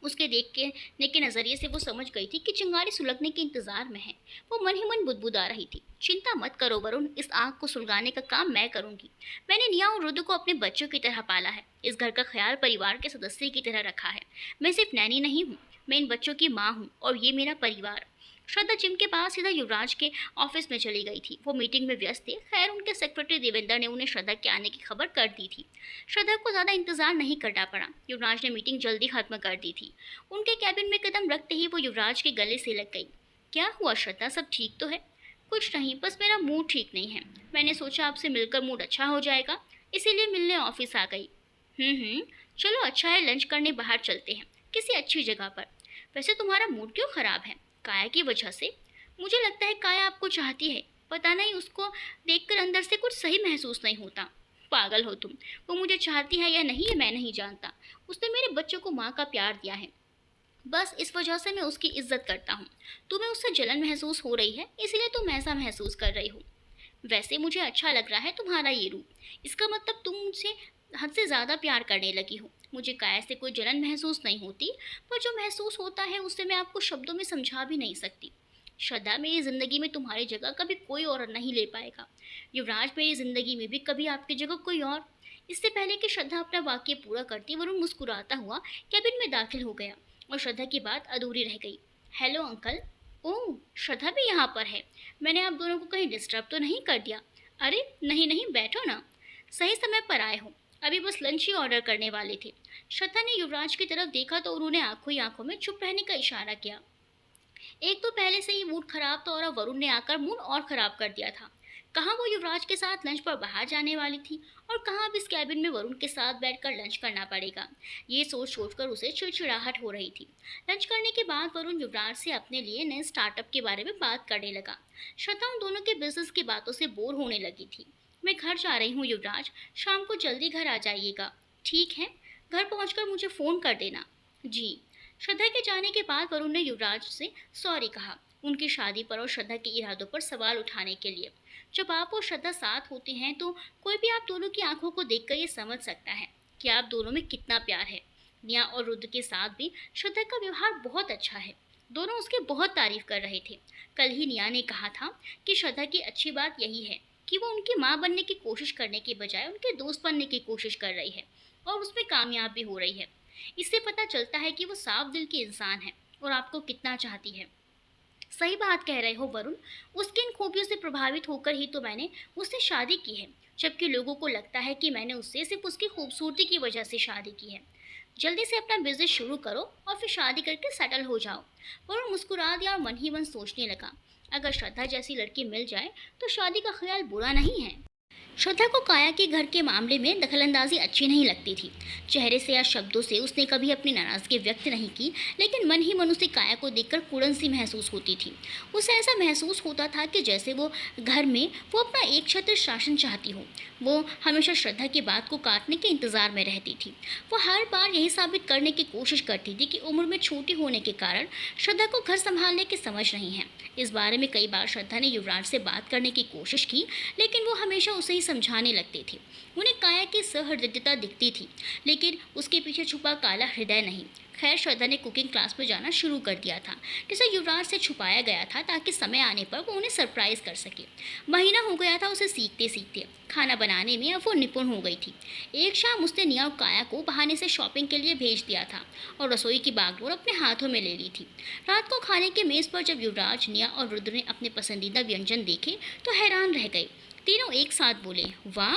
उसके देखने के नज़रिए से वो समझ गई थी कि चिंगारी सुलगने के इंतजार में है। वो मन ही मन बुदबुदा रही थी, चिंता मत करो वरुण, इस आग को सुलगाने का काम मैं करूंगी। मैंने निया और रुद्र को अपने बच्चों की तरह पाला है, इस घर का ख्याल परिवार के सदस्य की तरह रखा है। मैं सिर्फ नैनी नहीं हूँ, मैं इन बच्चों की माँ हूँ, और ये मेरा परिवार। श्रद्धा जिम के पास सीधा युवराज के ऑफिस में चली गई थी। वो मीटिंग में व्यस्त थे। खैर, उनके सेक्रेटरी देवेंद्र ने उन्हें श्रद्धा के आने की खबर कर दी थी। श्रद्धा को ज़्यादा इंतजार नहीं करना पड़ा। युवराज ने मीटिंग जल्दी खत्म कर दी थी। उनके कैबिन में कदम रखते ही वो युवराज के गले से लग गई। क्या हुआ श्रद्धा, सब ठीक तो है? कुछ नहीं, बस मेरा मूड ठीक नहीं है। मैंने सोचा आपसे मिलकर मूड अच्छा हो जाएगा, इसीलिए मिलने ऑफिस आ गई। चलो अच्छा है, लंच करने बाहर चलते हैं किसी अच्छी जगह पर। वैसे तुम्हारा मूड क्यों खराब है? काया की वजह से? मुझे लगता है काया आपको चाहती है, पता नहीं, उसको देखकर अंदर से कुछ सही महसूस नहीं होता। पागल हो तुम, वो मुझे चाहती है या नहीं ये मैं नहीं जानता। उसने मेरे बच्चों को माँ का प्यार दिया है, बस इस वजह से मैं उसकी इज्जत करता हूँ। तुम्हें उससे जलन महसूस हो रही है, इसलिए तुम ऐसा महसूस कर रही हो। वैसे मुझे अच्छा लग रहा है तुम्हारा ये रूप, इसका मतलब तुम मुझसे हद से ज़्यादा प्यार करने लगी हो। मुझे काया से कोई जलन महसूस नहीं होती, पर जो महसूस होता है उससे मैं आपको शब्दों में समझा भी नहीं सकती। श्रद्धा, मेरी ज़िंदगी में तुम्हारी जगह कभी कोई और नहीं ले पाएगा। युवराज, मेरी ज़िंदगी में भी कभी आपकी जगह कोई और। इससे पहले कि श्रद्धा अपना वाक्य पूरा करती, वरुण मुस्कुराता हुआ कैबिन में दाखिल हो गया और श्रद्धा की बात अधूरी रह गई। Hello uncle. ओह, श्रद्धा भी यहाँ पर है। मैंने आप दोनों को कहीं डिस्टर्ब तो नहीं कर दिया? अरे नहीं नहीं, बैठो ना, सही समय पर आए हो। अभी बस लंच ही ऑर्डर करने वाले थे। श्रद्धा ने युवराज की तरफ देखा तो उन्होंने आंखों ही आंखों में चुप रहने का इशारा किया। एक तो पहले से ही मूड खराब था और अब वरुण ने आकर मूड और खराब कर दिया था। कहाँ वो युवराज के साथ लंच पर बाहर जाने वाली थी और कहाँ अब इस कैबिन में वरुण के साथ बैठकर लंच करना पड़ेगा। ये सोच सोचकर उसे चिड़चिड़ाहट हो रही थी। लंच करने के बाद वरुण युवराज से अपने लिए नए स्टार्टअप के बारे में बात करने लगा। श्रद्धा उन दोनों के बिजनेस की बातों से बोर होने लगी थी। मैं घर जा रही हूँ युवराज, शाम को जल्दी घर आ जाइएगा। ठीक है, घर पहुँचकर मुझे फ़ोन कर देना। जी। श्रद्धा के जाने के बाद वरुण ने युवराज से सॉरी कहा, उनकी शादी पर और श्रद्धा के इरादों पर सवाल उठाने के लिए। जब आप और श्रद्धा साथ होते हैं तो कोई भी आप दोनों की आंखों को देखकर ये समझ सकता है कि आप दोनों में कितना प्यार है। निया और रुद्र के साथ भी श्रद्धा का व्यवहार बहुत अच्छा है। दोनों उसकी बहुत तारीफ कर रहे थे। कल ही निया ने कहा था कि श्रद्धा की अच्छी बात यही है कि वो उनकी माँ बनने की कोशिश करने के बजाय उनके दोस्त बनने की कोशिश कर रही है और उसमें कामयाब भी हो रही है। इससे पता चलता है कि वो साफ दिल की इंसान है और आपको कितना चाहती है। सही बात कह रहे हो वरुण, उसकी इन खूबियों से प्रभावित होकर ही तो मैंने उससे शादी की है, जबकि लोगों को लगता है कि मैंने उससे सिर्फ उसकी खूबसूरती की वजह से शादी की है। जल्दी से अपना बिजनेस शुरू करो और फिर शादी करके सेटल हो जाओ। वरुण मुस्कुरा दिया और मन ही मन सोचने लगा, अगर श्रद्धा जैसी लड़की मिल जाए तो शादी का ख्याल बुरा नहीं है। श्रद्धा को काया के घर के मामले में दखलंदाजी अच्छी नहीं लगती थी। चेहरे से या शब्दों से उसने कभी अपनी नाराज़गी व्यक्त नहीं की, लेकिन मन ही मन उसे काया को देखकर कुड़न सी महसूस होती थी। उसे ऐसा महसूस होता था कि जैसे वो घर में वो अपना एक छत्र शासन चाहती हो। वो हमेशा श्रद्धा की बात को काटने के इंतज़ार में रहती थी। वो हर बार यही साबित करने की कोशिश करती थी कि उम्र में छोटी होने के कारण श्रद्धा को घर संभालने की समझ नहीं है। इस बारे में कई बार श्रद्धा ने युवराज से बात करने की कोशिश की, लेकिन वो हमेशा उसे ही समझाने लगते थे। उन्हें काया की सहृदयता दिखती थी, लेकिन उसके पीछे छुपा काला हृदय नहीं। खैर, श्रद्धा ने कुकिंग क्लास में जाना शुरू कर दिया था, जिसे युवराज से छुपाया गया था ताकि समय आने पर वो उन्हें सरप्राइज कर सके। महीना हो गया था उसे सीखते सीखते। खाना बनाने में अब वो निपुण हो गई थी। एक शाम उसने निया और काया को बहाने से शॉपिंग के लिए भेज दिया था और रसोई की बागडोर अपने हाथों में ले ली थी। रात को खाने के मेज़ पर जब युवराज, निया और रुद्र ने अपने पसंदीदा व्यंजन देखे तो हैरान रह गए। तीनों एक साथ बोले, वाह,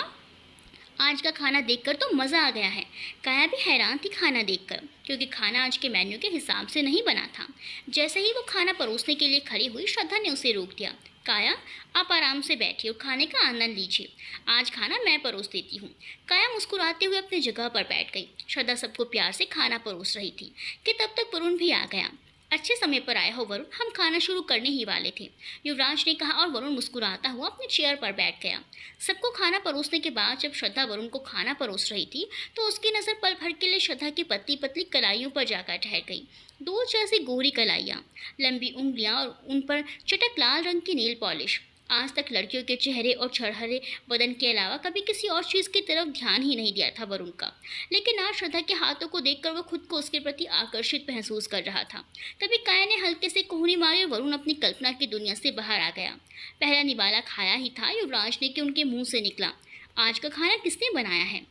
आज का खाना देखकर तो मज़ा आ गया है। काया भी हैरान थी खाना देखकर, क्योंकि खाना आज के मेन्यू के हिसाब से नहीं बना था। जैसे ही वो खाना परोसने के लिए खड़ी हुई, श्रद्धा ने उसे रोक दिया। काया, आप आराम से बैठिए और खाने का आनंद लीजिए। आज खाना मैं परोस देती हूँ। काया मुस्कुराते हुए अपनी जगह पर बैठ गई। श्रद्धा सबको प्यार से खाना परोस रही थी कि तब तक वरुण भी आ गया। अच्छे समय पर आए हो वरुण, हम खाना शुरू करने ही वाले थे, युवराज ने कहा और वरुण मुस्कुराता हुआ अपनी चेयर पर बैठ गया। सबको खाना परोसने के बाद जब श्रद्धा वरुण को खाना परोस रही थी तो उसकी नज़र पल भर के लिए श्रद्धा की पतली पतली कलाइयों पर जाकर ठहर गई। दूध जैसी गोरी कलाइयाँ, लंबी उंगलियाँ और उन पर चटक लाल रंग की नेल पॉलिश। आज तक लड़कियों के चेहरे और छरहरे बदन के अलावा कभी किसी और चीज़ की तरफ ध्यान ही नहीं दिया था वरुण का, लेकिन आज श्रद्धा के हाथों को देखकर वो खुद को उसके प्रति आकर्षित महसूस कर रहा था। तभी काया ने हल्के से कोहनी मारी और वरुण अपनी कल्पना की दुनिया से बाहर आ गया। पहला निवाला खाया ही था युवराज ने कि उनके मुंह से निकला, आज का खाना किसने बनाया है?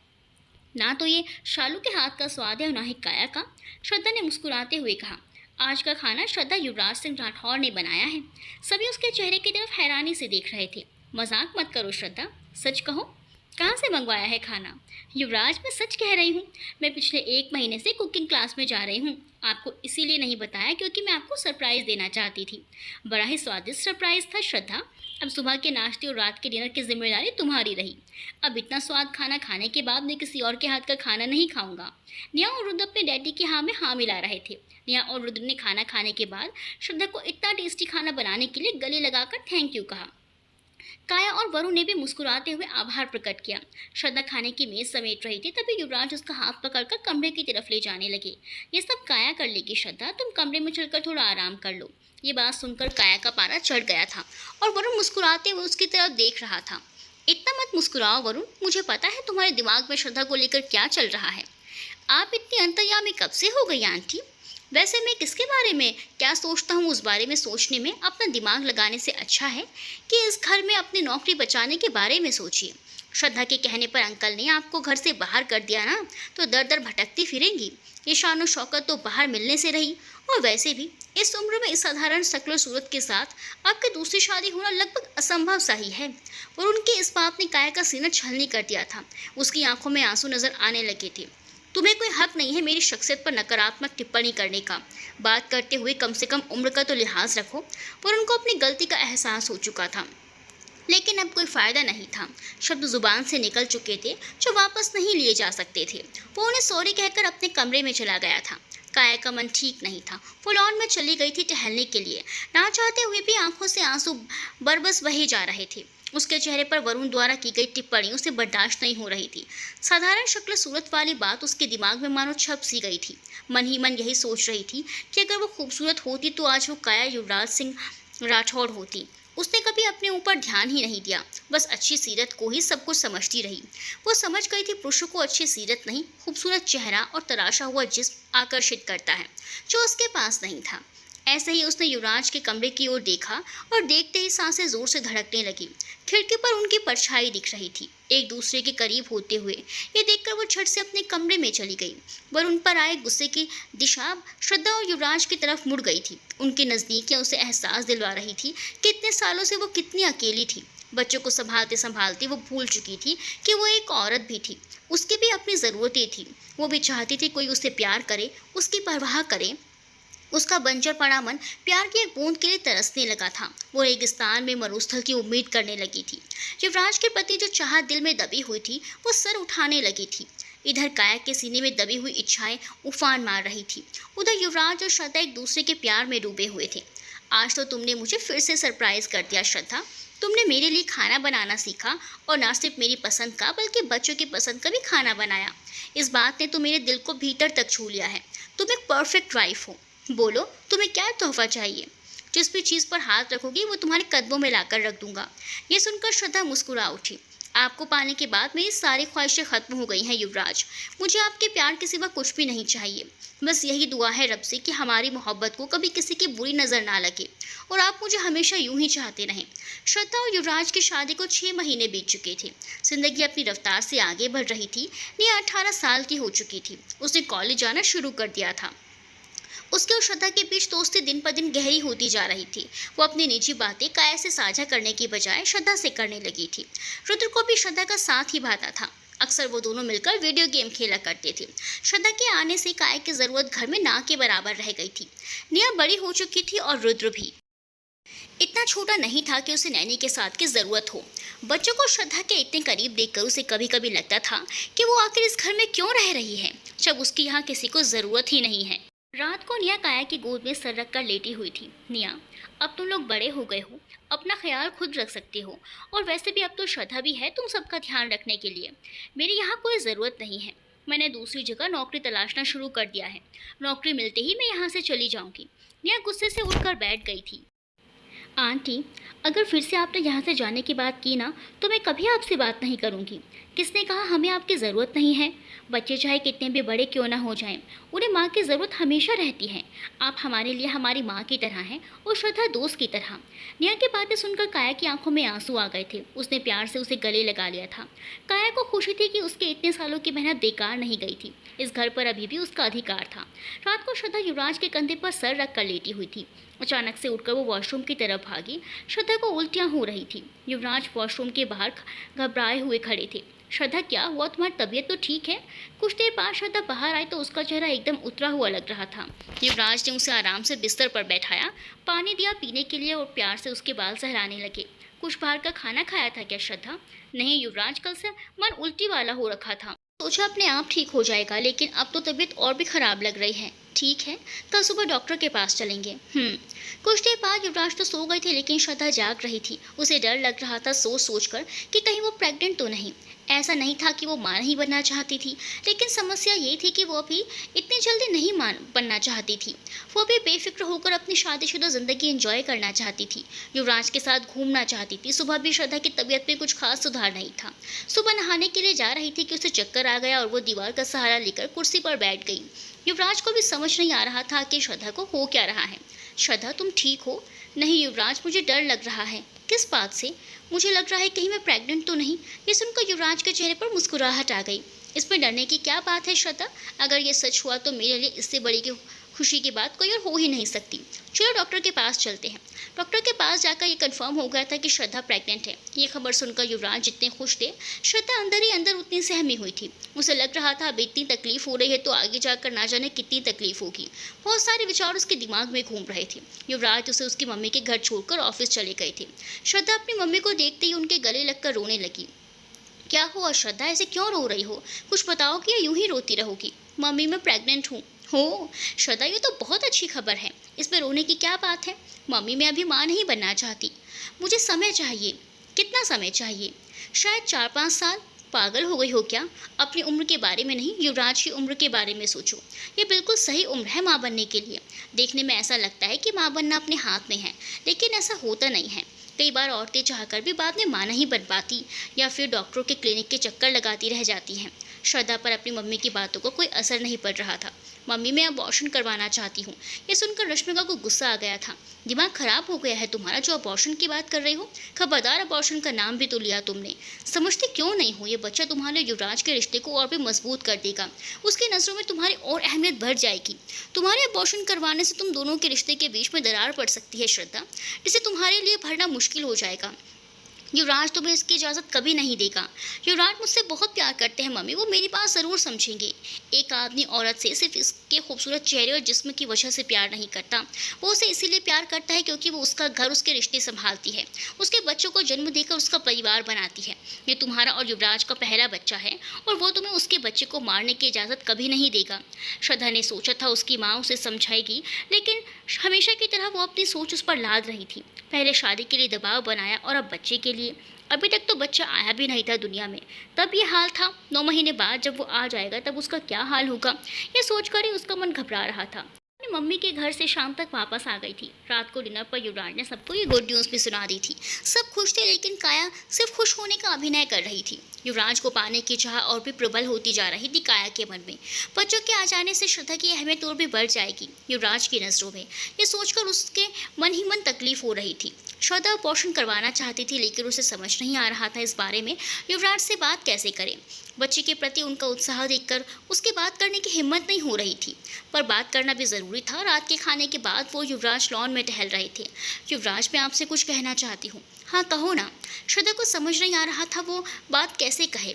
ना तो ये शालू के हाथ का स्वाद है और ना ही काया का। श्रद्धा ने मुस्कुराते हुए कहा, आज का खाना श्रद्धा युवराज सिंह राठौर ने बनाया है। सभी उसके चेहरे की तरफ हैरानी से देख रहे थे। मजाक मत करो श्रद्धा, सच कहो, कहाँ से मंगवाया है खाना? युवराज, मैं सच कह रही हूँ, मैं पिछले 1 महीने से कुकिंग क्लास में जा रही हूँ। आपको इसीलिए नहीं बताया क्योंकि मैं आपको सरप्राइज़ देना चाहती थी। बड़ा ही स्वादिष्ट सरप्राइज़ था श्रद्धा। अब सुबह के नाश्ते और रात के डिनर की जिम्मेदारी तुम्हारी रही। अब इतना स्वाद खाना खाने के बाद मैं किसी और के हाथ का खाना नहीं खाऊंगा। निया और रुद्र अपने डैडी की हाँ में हाँ मिला रहे थे। निया और रुद्र ने खाना खाने के बाद श्रद्धा को इतना टेस्टी खाना बनाने के लिए गले लगाकर थैंक यू कहा। काया और वरुण ने भी मुस्कुराते हुए आभार प्रकट किया। श्रद्धा खाने की मेज समेट रही थी, तभी युवराज उसका हाथ पकड़कर कमरे की तरफ ले जाने लगे। ये सब काया कर लेगी श्रद्धा, तुम कमरे में चलकर थोड़ा आराम कर लो। ये बात सुनकर काया का पारा चढ़ गया था और वरुण मुस्कुराते हुए उसकी तरफ देख रहा था। इतना मत मुस्कुराओ वरुण, मुझे पता है तुम्हारे दिमाग में श्रद्धा को लेकर क्या चल रहा है। आप इतनी अंतर्यामी कब से हो गई आंटी? वैसे मैं किसके बारे में क्या सोचता हूँ उस बारे में सोचने में अपना दिमाग लगाने से अच्छा है कि इस घर में अपनी नौकरी बचाने के बारे में सोचिए। श्रद्धा के कहने पर अंकल ने आपको घर से बाहर कर दिया ना, तो दर दर भटकती फिरेंगी। ये शानो शौकत तो बाहर मिलने से रही, और वैसे भी इस उम्र में इस साधारण शक्ल सूरत के साथ आपकी दूसरी शादी होना लगभग असंभव सा ही है। और उनकी इस बात ने काया का सीना छलनी कर दिया था। उसकी आंखों में आंसू नजर आने लगे थे। तुम्हें कोई हक नहीं है मेरी शख्सियत पर नकारात्मक टिप्पणी करने का। बात करते हुए कम से कम उम्र का तो लिहाज रखो। पर उनको अपनी गलती का एहसास हो चुका था, लेकिन अब कोई फ़ायदा नहीं था। शब्द जुबान से निकल चुके थे जो वापस नहीं लिए जा सकते थे। वो उन्हें सॉरी कहकर अपने कमरे में चला गया था। काया का मन ठीक नहीं था। वो लॉन में चली गई थी टहलने के लिए। ना चाहते हुए भी आंखों से आंसू बरबस बहे जा रहे थे। उसके चेहरे पर वरुण द्वारा की गई टिप्पणी उसे बर्दाश्त नहीं हो रही थी। साधारण शक्ल सूरत वाली बात उसके दिमाग में मानो छप सी गई थी। मन ही मन यही सोच रही थी कि अगर वो खूबसूरत होती तो आज वो काया युवराज सिंह राठौड़ होती। उसने कभी अपने ऊपर ध्यान ही नहीं दिया, बस अच्छी सीरत को ही सब कुछ समझती रही। वो समझ गई थी पुरुषों को अच्छी सीरत नहीं, खूबसूरत चेहरा और तराशा हुआ जिस्म आकर्षित करता है, जो उसके पास नहीं था। ऐसे ही उसने युवराज के कमरे की ओर देखा और देखते ही सांसें जोर से धड़कने लगी। खिड़की पर उनकी परछाई दिख रही थी, एक दूसरे के करीब होते हुए। ये देखकर वो झट से अपने कमरे में चली गई। वह उन पर आए गुस्से की दिशा श्रद्धा और युवराज की तरफ मुड़ गई थी। उनकी नज़दीकियाँ उसे एहसास दिलवा रही थी कि इतने सालों से वो कितनी अकेली थी। बच्चों को संभालते संभालते वो भूल चुकी थी कि वो एक औरत भी थी। उसकी भी अपनी ज़रूरतें थी। वो भी चाहती थी कोई उसे प्यार करे, उसकी परवाह करे। उसका बंजर पड़ा मन प्यार की एक बूंद के लिए तरसने लगा था। वो रेगिस्तान में मरुस्थल की उम्मीद करने लगी थी। युवराज के प्रति जो चाहत दिल में दबी हुई थी वो सर उठाने लगी थी। इधर काया के सीने में दबी हुई इच्छाएं उफान मार रही थी। उधर युवराज और श्रद्धा एक दूसरे के प्यार में डूबे हुए थे। आज तो तुमने मुझे फिर से सरप्राइज कर दिया श्रद्धा। तुमने मेरे लिए खाना बनाना सीखा, और ना सिर्फ मेरी पसंद का बल्कि बच्चों की पसंद का भी खाना बनाया। इस बात ने तो मेरे दिल को भीतर तक छू लिया है। तुम एक परफेक्ट वाइफ हो। बोलो तुम्हें क्या तोहफा चाहिए? जिस भी चीज़ पर हाथ रखोगी वो तुम्हारे कदमों में लाकर रख दूंगा। ये सुनकर श्रद्धा मुस्कुरा उठी। आपको पाने के बाद मेरी सारी ख्वाहिशें खत्म हो गई हैं युवराज। मुझे आपके प्यार के सिवा कुछ भी नहीं चाहिए। बस यही दुआ है रब से कि हमारी मोहब्बत को कभी किसी की बुरी नज़र ना लगे और आप मुझे हमेशा यूं ही चाहते रहें। श्रद्धा और युवराज की शादी को 6 महीने बीत चुके थे। जिंदगी अपनी रफ्तार से आगे बढ़ रही थी। निया 18 साल की हो चुकी थी। उसने कॉलेज जाना शुरू कर दिया था। उसके और श्रद्धा के बीच दोस्ती दिन पर दिन गहरी होती जा रही थी। वो अपनी निजी बातें काया से साझा करने की बजाय श्रद्धा से करने लगी थी। रुद्र को भी श्रद्धा का साथ ही भाता था। अक्सर वो दोनों मिलकर वीडियो गेम खेला करते थे। श्रद्धा के आने से काया की ज़रूरत घर में ना के बराबर रह गई थी। निया बड़ी हो चुकी थी और रुद्र भी इतना छोटा नहीं था कि उसे नैनी के साथ की ज़रूरत हो। बच्चों को श्रद्धा के इतने करीब देखकर उसे कभी कभी लगता था कि वो आखिर इस घर में क्यों रह रही है, जब उसकी यहाँ किसी को ज़रूरत ही नहीं है। रात को निया काया की गोद में सर रख कर लेटी हुई थी। निया, अब तुम लोग बड़े हो गए हो, अपना ख्याल खुद रख सकते हो, और वैसे भी अब तो श्रद्धा भी है तुम सबका ध्यान रखने के लिए। मेरी यहाँ कोई ज़रूरत नहीं है। मैंने दूसरी जगह नौकरी तलाशना शुरू कर दिया है। नौकरी मिलते ही मैं यहाँ से चली जाऊँगी। निया गुस्से से उठकर बैठ गई थी। आंटी, अगर फिर से आपने यहाँ से जाने की बात की ना, तो मैं कभी आपसे बात नहीं करूँगी। किसने कहा हमें आपकी ज़रूरत नहीं है? बच्चे चाहे कितने भी बड़े क्यों ना हो जाएं, उन्हें माँ की ज़रूरत हमेशा रहती है। आप हमारे लिए हमारी माँ की तरह हैं और श्रद्धा दोस्त की तरह। निया की बातें सुनकर काया की आंखों में आंसू आ गए थे। उसने प्यार से उसे गले लगा लिया था। काया को खुशी थी कि उसके इतने सालों की मेहनत बेकार नहीं गई थी। इस घर पर अभी भी उसका अधिकार था। रात को श्रद्धा युवराज के कंधे पर सर रख कर लेटी हुई थी। अचानक से उठकर वो वॉशरूम की तरफ भागी। श्रद्धा को उल्टियाँ हो रही थी। युवराज वॉशरूम के बाहर घबराए हुए खड़े थे। श्रद्धा, क्या हुआ? तुम्हारी तबीयत तो ठीक है? कुछ देर बाद श्रद्धा बाहर आई तो उसका चेहरा एकदम उतरा हुआ लग रहा था। युवराज ने उसे आराम से बिस्तर पर बैठाया, पानी दिया पीने के लिए और प्यार से उसके बाल सहलाने लगे। कुछ बाहर का खाना खाया था क्या श्रद्धा? नहीं युवराज, कल से मन उल्टी वाला हो रखा था। सोचा अपने आप ठीक हो जाएगा, लेकिन अब तो तबीयत और भी खराब लग रही है। ठीक है, कल सुबह डॉक्टर के पास चलेंगे। कुछ देर बाद युवराज तो सो गए थे, लेकिन श्रद्धा जाग रही थी। उसे डर लग रहा था सोच सोच कर कि कहीं वो प्रेग्नेंट तो नहीं। ऐसा नहीं था कि वो माँ नहीं बनना चाहती थी, लेकिन समस्या ये थी कि वो अभी इतनी जल्दी नहीं माँ बनना चाहती थी। वो अभी बेफिक्र होकर अपनी शादीशुदा ज़िंदगी एंजॉय करना चाहती थी, युवराज के साथ घूमना चाहती थी। सुबह भी श्रद्धा की तबीयत में कुछ खास सुधार नहीं था। सुबह नहाने के लिए जा रही थी कि उसे चक्कर आ गया और वो दीवार का सहारा लेकर कुर्सी पर बैठ गई। युवराज को भी समझ नहीं आ रहा था कि श्रद्धा को हो क्या रहा है। श्रद्धा, तुम ठीक हो? नहीं युवराज, मुझे डर लग रहा है। किस बात से? मुझे लग रहा है कहीं मैं प्रेग्नेंट तो नहीं। ये सुनकर युवराज के चेहरे पर मुस्कुराहट आ गई। इसमें डरने की क्या बात है श्रद्धा? अगर ये सच हुआ तो मेरे लिए इससे बड़ी खुशी की बात कोई और हो ही नहीं सकती। चलो डॉक्टर के पास चलते हैं। डॉक्टर के पास जाकर ये कंफर्म हो गया था कि श्रद्धा प्रेग्नेंट है। ये खबर सुनकर युवराज जितने खुश थे, श्रद्धा अंदर ही अंदर उतनी सहमी हुई थी। उसे लग रहा था अब इतनी तकलीफ हो रही है तो आगे जाकर ना जाने कितनी तकलीफ होगी। बहुत सारे विचार उसके दिमाग में घूम रहे थे। युवराज उसे उसकी मम्मी के घर छोड़कर ऑफिस चले गए थे। श्रद्धा अपनी मम्मी को देखते ही उनके गले लगकर रोने लगी। क्या हुआ श्रद्धा, ऐसे क्यों रो रही हो? कुछ बताओ कि या यूं ही रोती रहोगी? मम्मी, मैं प्रेग्नेंट हूँ। हो श्रद्धा, ये तो बहुत अच्छी खबर है। इसमें रोने की क्या बात है? मम्मी, मैं अभी माँ नहीं बनना चाहती। मुझे समय चाहिए। कितना समय चाहिए? शायद 4-5 साल। पागल हो गई हो क्या? अपनी उम्र के बारे में नहीं, युवराज की उम्र के बारे में सोचो। ये बिल्कुल सही उम्र है माँ बनने के लिए। देखने में ऐसा लगता है कि माँ बनना अपने हाथ में है, लेकिन ऐसा होता नहीं है। कई बार औरतें चाहकर भी बाद में माँ नहीं बन पाती या फिर डॉक्टरों के क्लिनिक के चक्कर लगाती रह जाती हैं। श्रद्धा पर अपनी मम्मी की बातों को कोई असर नहीं पड़ रहा था। मम्मी, मैं अबॉर्शन करवाना चाहती हूँ। ये सुनकर रश्मिका को गुस्सा आ गया था। दिमाग खराब हो गया है तुम्हारा जो अबॉर्शन की बात कर रही हो? खबरदार, अबॉर्शन का नाम भी तो लिया तुमने। समझते क्यों नहीं हो? ये बच्चा तुम्हारे युवराज के रिश्ते को और भी मजबूत कर देगा। उसकी नज़रों में तुम्हारी और अहमियत बढ़ जाएगी। तुम्हारे अबॉर्शन करवाने से तुम दोनों के रिश्ते के बीच में दरार पड़ सकती है श्रद्धा, जिसे तुम्हारे लिए भरना मुश्किल हो जाएगा। युवराज तुम्हें इसकी इजाज़त कभी नहीं देगा। युवराज मुझसे बहुत प्यार करते हैं मम्मी, वो मेरी बात ज़रूर समझेंगे। एक आदमी औरत से सिर्फ इसके खूबसूरत चेहरे और जिस्म की वजह से प्यार नहीं करता। वो उसे इसीलिए प्यार करता है क्योंकि वो उसका घर, उसके रिश्ते संभालती है, उसके बच्चों को जन्म देकर उसका परिवार बनाती है। ये तुम्हारा और युवराज का पहला बच्चा है और वो तुम्हें उसके बच्चे को मारने की इजाज़त कभी नहीं देगा। श्रद्धा ने सोचा था उसकी माँ उसे समझाएगी, लेकिन हमेशा की तरह वो अपनी सोच उस पर लाद रही थी। पहले शादी के लिए दबाव बनाया और अब बच्चे के लिए। अभी तक तो बच्चा आया भी नहीं था दुनिया में, तब ये हाल था। 9 महीने बाद जब वो आ जाएगा तब उसका क्या हाल होगा, ये सोचकर ही उसका मन घबरा रहा था। अपनी मम्मी के घर से शाम तक वापस आ गई थी। रात को डिनर पर युवराज ने सबको ये गुड न्यूज़ भी सुना दी थी। सब खुश थे, लेकिन काया सिर्फ खुश होने का अभिनय कर रही थी। युवराज को पाने की चाह और भी प्रबल होती जा रही थी काया के मन में। बच्चों के आ जाने से श्रद्धा की अहमियत और भी बढ़ जाएगी युवराज की नज़रों में। ये सोचकर उसके मन ही मन तकलीफ हो रही थी। श्रद्धा अबॉर्शन करवाना चाहती थी, लेकिन उसे समझ नहीं आ रहा था इस बारे में युवराज से बात कैसे करे। बच्चे के प्रति उनका उत्साह देखकर उसकी बात करने की हिम्मत नहीं हो रही थी, पर बात करना भी ज़रूरी था। रात के खाने के बाद वो युवराज लॉन में टहल रहे थे। युवराज, मैं आपसे कुछ कहना चाहती हूँ। हाँ कहो ना। श्रद्धा को समझ नहीं आ रहा था वो बात कैसे कहे।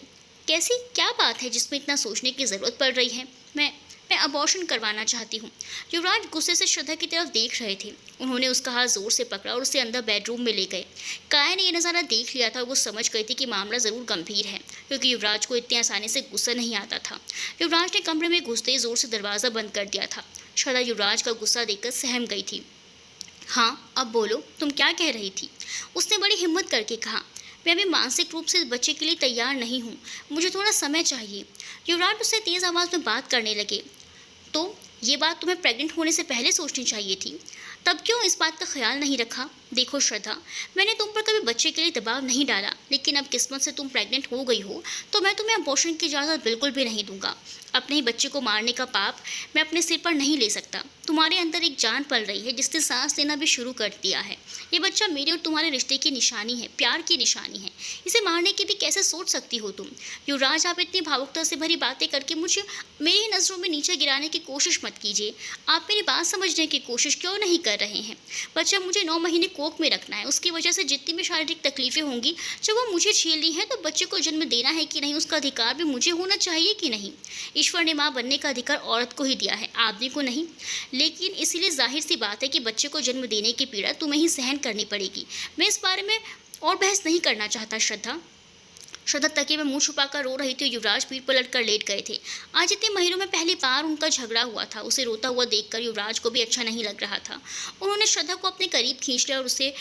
कैसी क्या बात है जिसमें इतना सोचने की ज़रूरत पड़ रही है? मैं अबॉर्शन करवाना चाहती हूँ। युवराज गुस्से से श्रद्धा की तरफ देख रहे थे। उन्होंने उसका हाथ जोर से पकड़ा और उसे अंदर बेडरूम में ले गए। काया ने यह नज़ारा देख लिया था। वो समझ गई थी कि मामला ज़रूर गंभीर है, क्योंकि युवराज को इतनी आसानी से गुस्सा नहीं आता था। युवराज ने कमरे में घुसते ही जोर से दरवाज़ा बंद कर दिया था। श्रद्धा युवराज का गुस्सा देखकर सहम गई थी। हाँ अब बोलो, तुम क्या कह रही थी? उसने बड़ी हिम्मत करके कहा। मैं अभी मानसिक रूप से इस बच्चे के लिए तैयार नहीं हूँ, मुझे थोड़ा समय चाहिए। युवराज उससे तेज़ आवाज़ में बात करने लगे। तो ये बात तुम्हें प्रेग्नेंट होने से पहले सोचनी चाहिए थी, तब क्यों इस बात का ख्याल नहीं रखा? देखो श्रद्धा, मैंने तुम पर कभी बच्चे के लिए दबाव नहीं डाला, लेकिन अब किस्मत से तुम प्रेग्नेंट हो गई हो तो मैं तुम्हें अबॉर्शन की इजाज़त बिल्कुल भी नहीं दूंगा। अपने ही बच्चे को मारने का पाप मैं अपने सिर पर नहीं ले सकता। तुम्हारे अंदर एक जान पल रही है जिसने सांस लेना भी शुरू कर दिया है। ये बच्चा मेरे और तुम्हारे रिश्ते की निशानी है, प्यार की निशानी है। इसे मारने की भी कैसे सोच सकती हो तुम? युवराज, आप इतनी भावुकता से भरी बातें करके मुझे मेरी नज़रों में नीचे गिराने की कोशिश मत कीजिए। आप मेरी बात समझने की कोशिश क्यों नहीं कर रहे हैं? बच्चा मुझे 9 महीने कोख में रखना है। उसकी वजह से जितनी भी शारीरिक तकलीफें होंगी जब वो मुझे झेलनी है, तो बच्चे को जन्म देना है कि नहीं, उसका अधिकार भी मुझे होना चाहिए कि नहीं? ईश्वर ने माँ बनने का अधिकार औरत को ही दिया है, आदमी को नहीं। लेकिन इसीलिए जाहिर सी बात है कि बच्चे को जन्म देने की पीड़ा तुम्हें ही सहन करनी पड़ेगी। मैं इस बारे में और बहस नहीं करना चाहता। श्रद्धा तकिए में मुंह छुपाकर रो रही थी। युवराज पीठ पलट कर लेट गए थे। आज इतने महीनों में पहली बार उनका झगड़ा हुआ था। उसे रोता हुआ देखकर युवराज को भी अच्छा नहीं लग रहा था। उन्होंने श्रद्धा को अपने करीब खींच लिया और उसे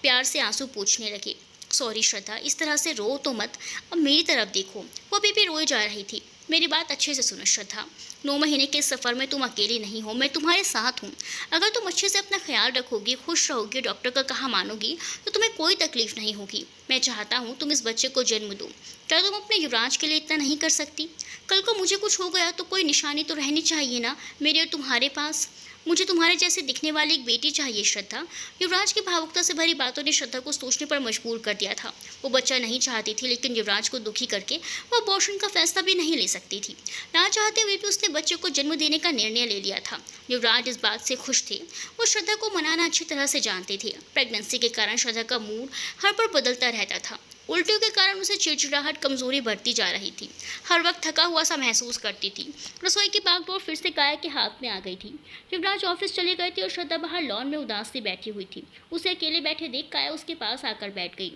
प्यार से आंसू पोंछने लगे। सॉरी श्रद्धा, इस तरह से रो तो मत, अब मेरी तरफ देखो। वो अभी भी रोए जा रही थी। मेरी बात अच्छे से सुनो श्रद्धा, 9 महीने के इस सफ़र में तुम अकेली नहीं हो, मैं तुम्हारे साथ हूँ। अगर तुम अच्छे से अपना ख्याल रखोगी, खुश रहोगी, डॉक्टर का कहा मानोगी, तो तुम्हें कोई तकलीफ नहीं होगी। मैं चाहता हूँ तुम इस बच्चे को जन्म दो। क्या तुम अपने युवराज के लिए इतना नहीं कर सकती? कल को मुझे कुछ हो गया तो कोई निशानी तो रहनी चाहिए ना मेरे और तुम्हारे पास। मुझे तुम्हारे जैसे दिखने वाली एक बेटी चाहिए श्रद्धा। युवराज की भावुकता से भरी बातों ने श्रद्धा को सोचने पर मजबूर कर दिया था। वो बच्चा नहीं चाहती थी, लेकिन युवराज को दुखी करके वो अबॉर्शन का फैसला भी नहीं ले सकती थी। ना चाहते हुए भी उसने बच्चे को जन्म देने का निर्णय ले लिया था। युवराज इस बात से खुश थे। वो श्रद्धा को मनाना अच्छी तरह से जानते थे। प्रेगनेंसी के कारण श्रद्धा का मूड हर पल बदलता रहता था। उल्टियों के कारण उसे चिड़चिड़ाहट, कमजोरी बढ़ती जा रही थी। हर वक्त थका हुआ सा महसूस करती थी। रसोई की बागडोर फिर से काया के हाथ में आ गई थी। युवराज ऑफिस चले गए थे और श्रद्धा बाहर लॉन में उदास सी बैठी हुई थी। उसे अकेले बैठे देख काया उसके पास आकर बैठ गई।